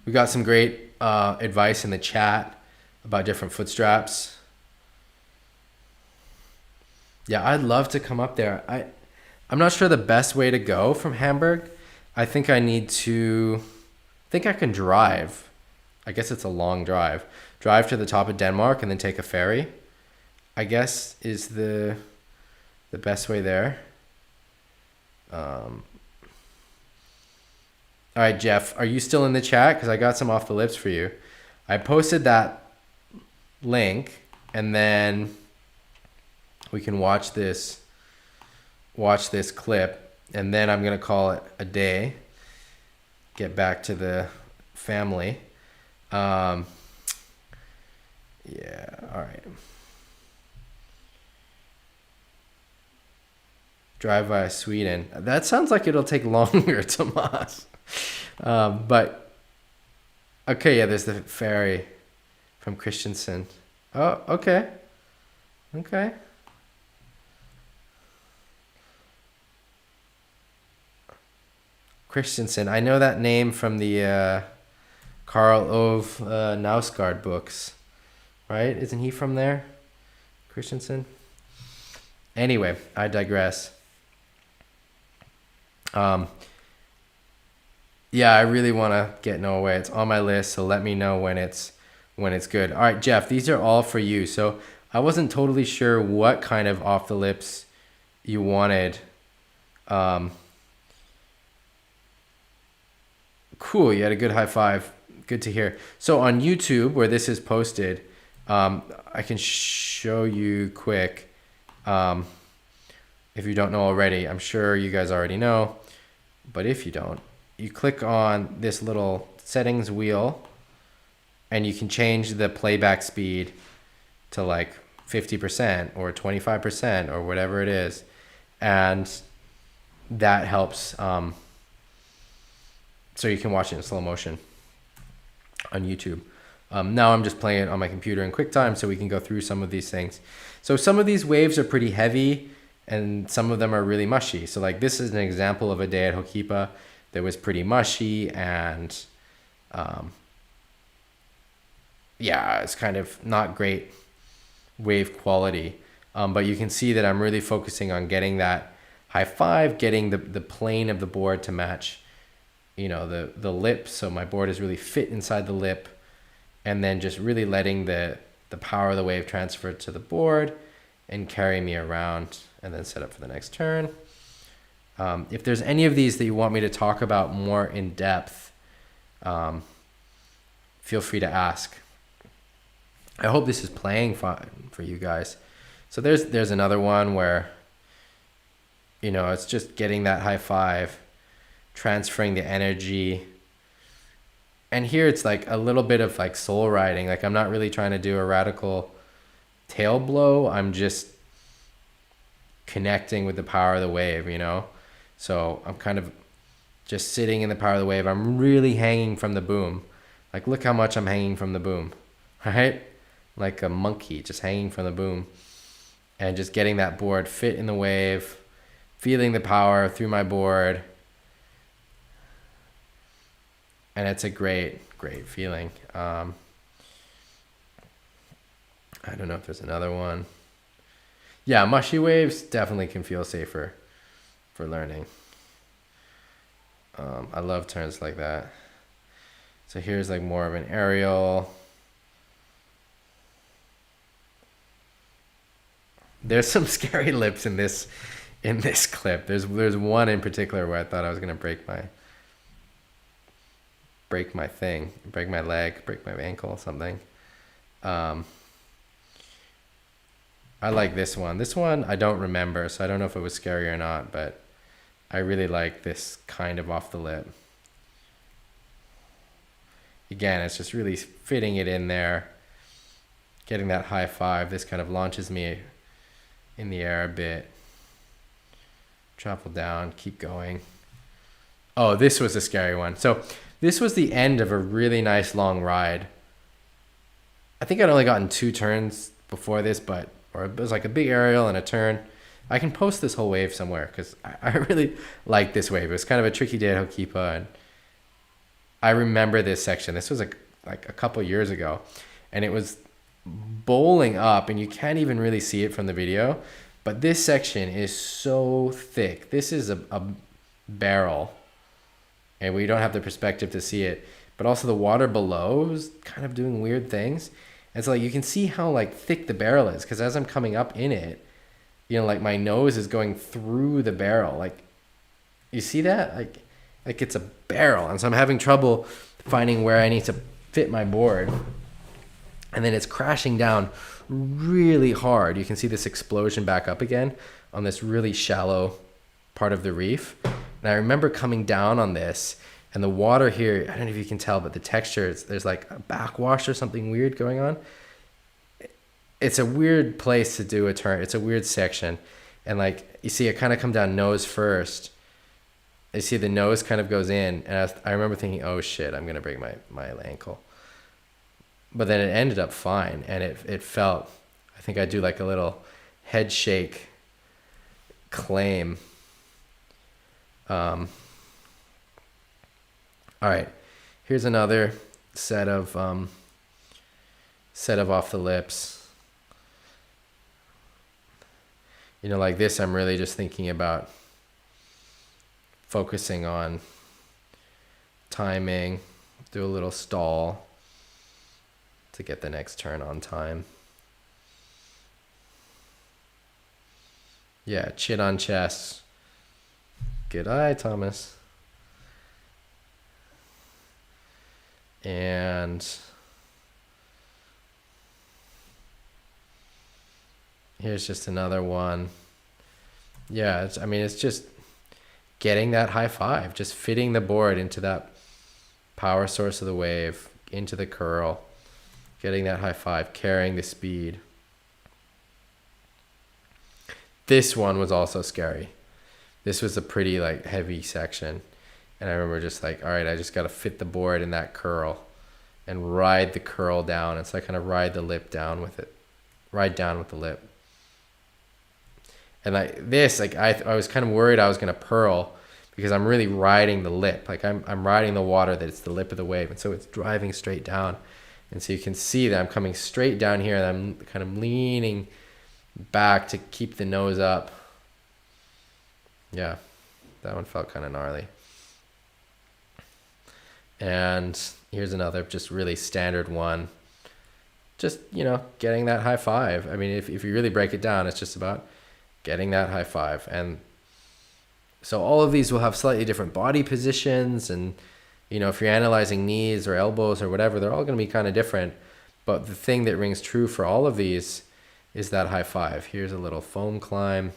We got some great advice in the chat about different foot straps. Yeah, I'd love to come up there. I'm not sure the best way to go from Hamburg. I think I can drive. I guess it's a long drive. Drive to the top of Denmark and then take a ferry, I guess, is the best way there. All right, Jeff, are you still in the chat? Because I got some off the lips for you. I posted that link, and then we can watch this clip, and then I'm going to call it a day. Get back to the family. All right. Drive via Sweden. That sounds like it'll take longer, Tomas. But okay, yeah, there's the ferry from Christensen. Oh, okay. Christensen. I know that name from the Karl Ove Knausgaard books, right? Isn't he from there? Christensen? Anyway, I digress. Yeah, I really want to get Norway. It's on my list, so let me know when it's good. All right, Jeff, these are all for you. So I wasn't totally sure what kind of off the lips you wanted. Cool, you had a good high five. Good to hear. So on YouTube, where this is posted, I can show you quick. If you don't know already, I'm sure you guys already know, but if you don't, you click on this little settings wheel, and you can change the playback speed to like 50% or 25% or whatever it is, and that helps. So you can watch it in slow motion on YouTube. Now I'm just playing it on my computer in QuickTime so we can go through some of these things. So some of these waves are pretty heavy and some of them are really mushy. So like this is an example of a day at Hokipa that was pretty mushy and it's kind of not great wave quality. But you can see that I'm really focusing on getting that high five, getting the plane of the board to match, you know, the lip. So my board is really fit inside the lip, and then just really letting the power of the wave transfer to the board and carry me around, and then set up for the next turn. If there's any of these that you want me to talk about more in depth, feel free to ask. I hope this is playing fine for you guys. So there's another one where, you know, it's just getting that high five, transferring the energy. And here it's like a little bit of like soul riding. Like I'm not really trying to do a radical tail blow. I'm just connecting with the power of the wave, you know? So I'm kind of just sitting in the power of the wave. I'm really hanging from the boom. Like, look how much I'm hanging from the boom, right? Like a monkey just hanging from the boom, and just getting that board fit in the wave, feeling the power through my board. And it's a great feeling. I don't know if there's another one. Yeah, mushy waves definitely can feel safer for learning. I love turns like that. So here's like more of an aerial. There's some scary lips in this clip. There's one in particular where I thought I was gonna break my leg, break my ankle, something. I like this one. This one I don't remember, so I don't know if it was scary or not, but I really like this kind of off the lip. Again, it's just really fitting it in there, getting that high five. This kind of launches me in the air a bit. Travel down, keep going. Oh, this was a scary one. So this was the end of a really nice long ride. I think I'd only gotten 2 turns before this, or it was like a big aerial and a turn. I can post this whole wave somewhere because I really like this wave. It was kind of a tricky day at Hokipa, and I remember this section. This was like a couple years ago, and it was bowling up, and you can't even really see it from the video, but this section is so thick. This is a barrel, and we don't have the perspective to see it, but also the water below is kind of doing weird things. And so like you can see how like thick the barrel is, because as I'm coming up in it, you know, like my nose is going through the barrel. Like, you see that? Like it's a barrel. And so I'm having trouble finding where I need to fit my board. And then it's crashing down really hard. You can see this explosion back up again on this really shallow part of the reef. And I remember coming down on this, and the water here, I don't know if you can tell, but the texture, there's like a backwash or something weird going on. It's a weird place to do a turn. It's a weird section. And like, you see it kind of come down nose first. You see the nose kind of goes in. And I remember thinking, oh shit, I'm going to break my ankle. But then it ended up fine. And it felt, I think I do like a little head shake claim. All right, here's another set of off the lips. You know, like this, I'm really just thinking about focusing on timing, do a little stall to get the next turn on time. Yeah, chin on chest. Good eye, Thomas. And here's just another one. Yeah, it's just getting that high five, just fitting the board into that power source of the wave, into the curl, getting that high five, carrying the speed. This one was also scary. This was a pretty like heavy section. And I remember just like, all right, I just got to fit the board in that curl and ride the curl down. And so I kind of ride the lip down with it, ride down with the lip. And like this, like I was kind of worried I was going to pearl because I'm really riding the lip. Like I'm riding the water that it's the lip of the wave. And so it's driving straight down. And so you can see that I'm coming straight down here and I'm kind of leaning back to keep the nose up. Yeah, that one felt kind of gnarly. And here's another just really standard one. Just, you know, getting that high five. I mean, if you really break it down, it's just about getting that high five. And so all of these will have slightly different body positions. And, you know, if you're analyzing knees or elbows or whatever, they're all going to be kind of different. But the thing that rings true for all of these is that high five. Here's a little foam climb.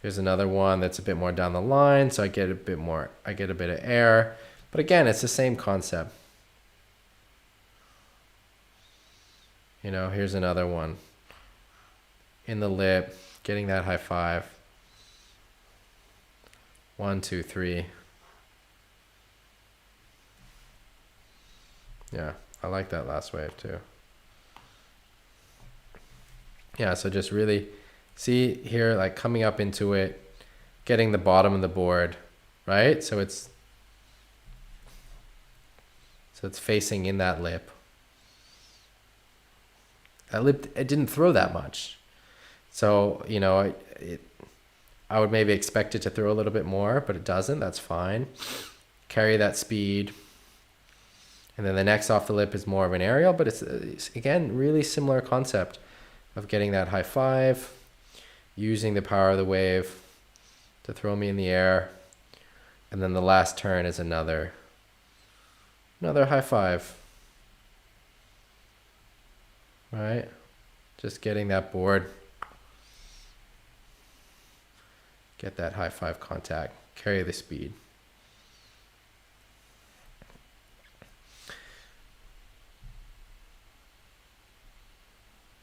Here's another one that's a bit more down the line, so I get a bit of air. But again, it's the same concept. You know, here's another one. In the lip, getting that high five. 1, 2, 3. Yeah, I like that last wave too. Yeah, so just really see here, like coming up into it, getting the bottom of the board, right? So it's facing in that lip. That lip, it didn't throw that much. So, you know, I would maybe expect it to throw a little bit more, but it doesn't. That's fine. Carry that speed. And then the next off the lip is more of an aerial, but it's again, really similar concept of getting that high five, using the power of the wave to throw me in the air. And then the last turn is another high five. Right? Just getting that board. Get that high five contact. Carry the speed.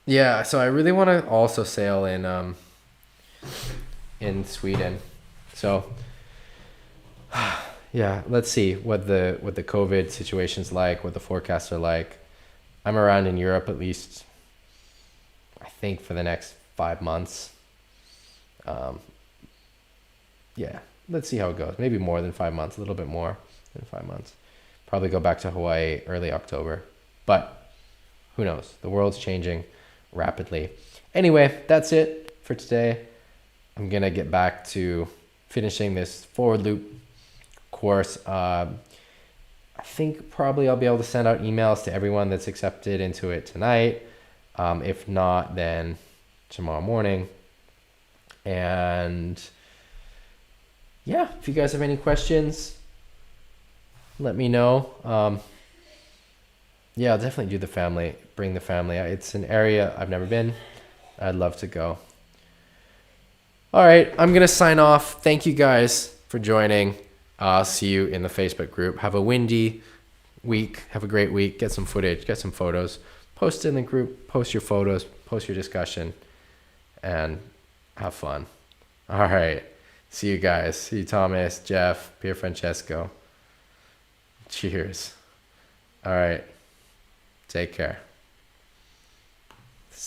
Yeah, so I really want to also sail in Sweden. So yeah, let's see what the COVID situation's like, what the forecasts are like. I'm around in Europe at least, I think, for the next 5 months. Yeah, let's see how it goes. Maybe more than 5 months, a little bit more than 5 months. Probably go back to Hawaii early October. But who knows? The world's changing rapidly. Anyway, that's it for today. I'm going to get back to finishing this forward loop course. I think probably I'll be able to send out emails to everyone that's accepted into it tonight. If not, then tomorrow morning. And yeah, if you guys have any questions, let me know. Yeah, I'll definitely do bring the family. It's an area I've never been. I'd love to go. All right, I'm going to sign off. Thank you guys for joining. I'll see you in the Facebook group. Have a windy week. Have a great week. Get some footage. Get some photos. Post in the group. Post your photos. Post your discussion. And have fun. All right. See you guys. See you, Thomas, Jeff, Pier Francesco. Cheers. All right. Take care.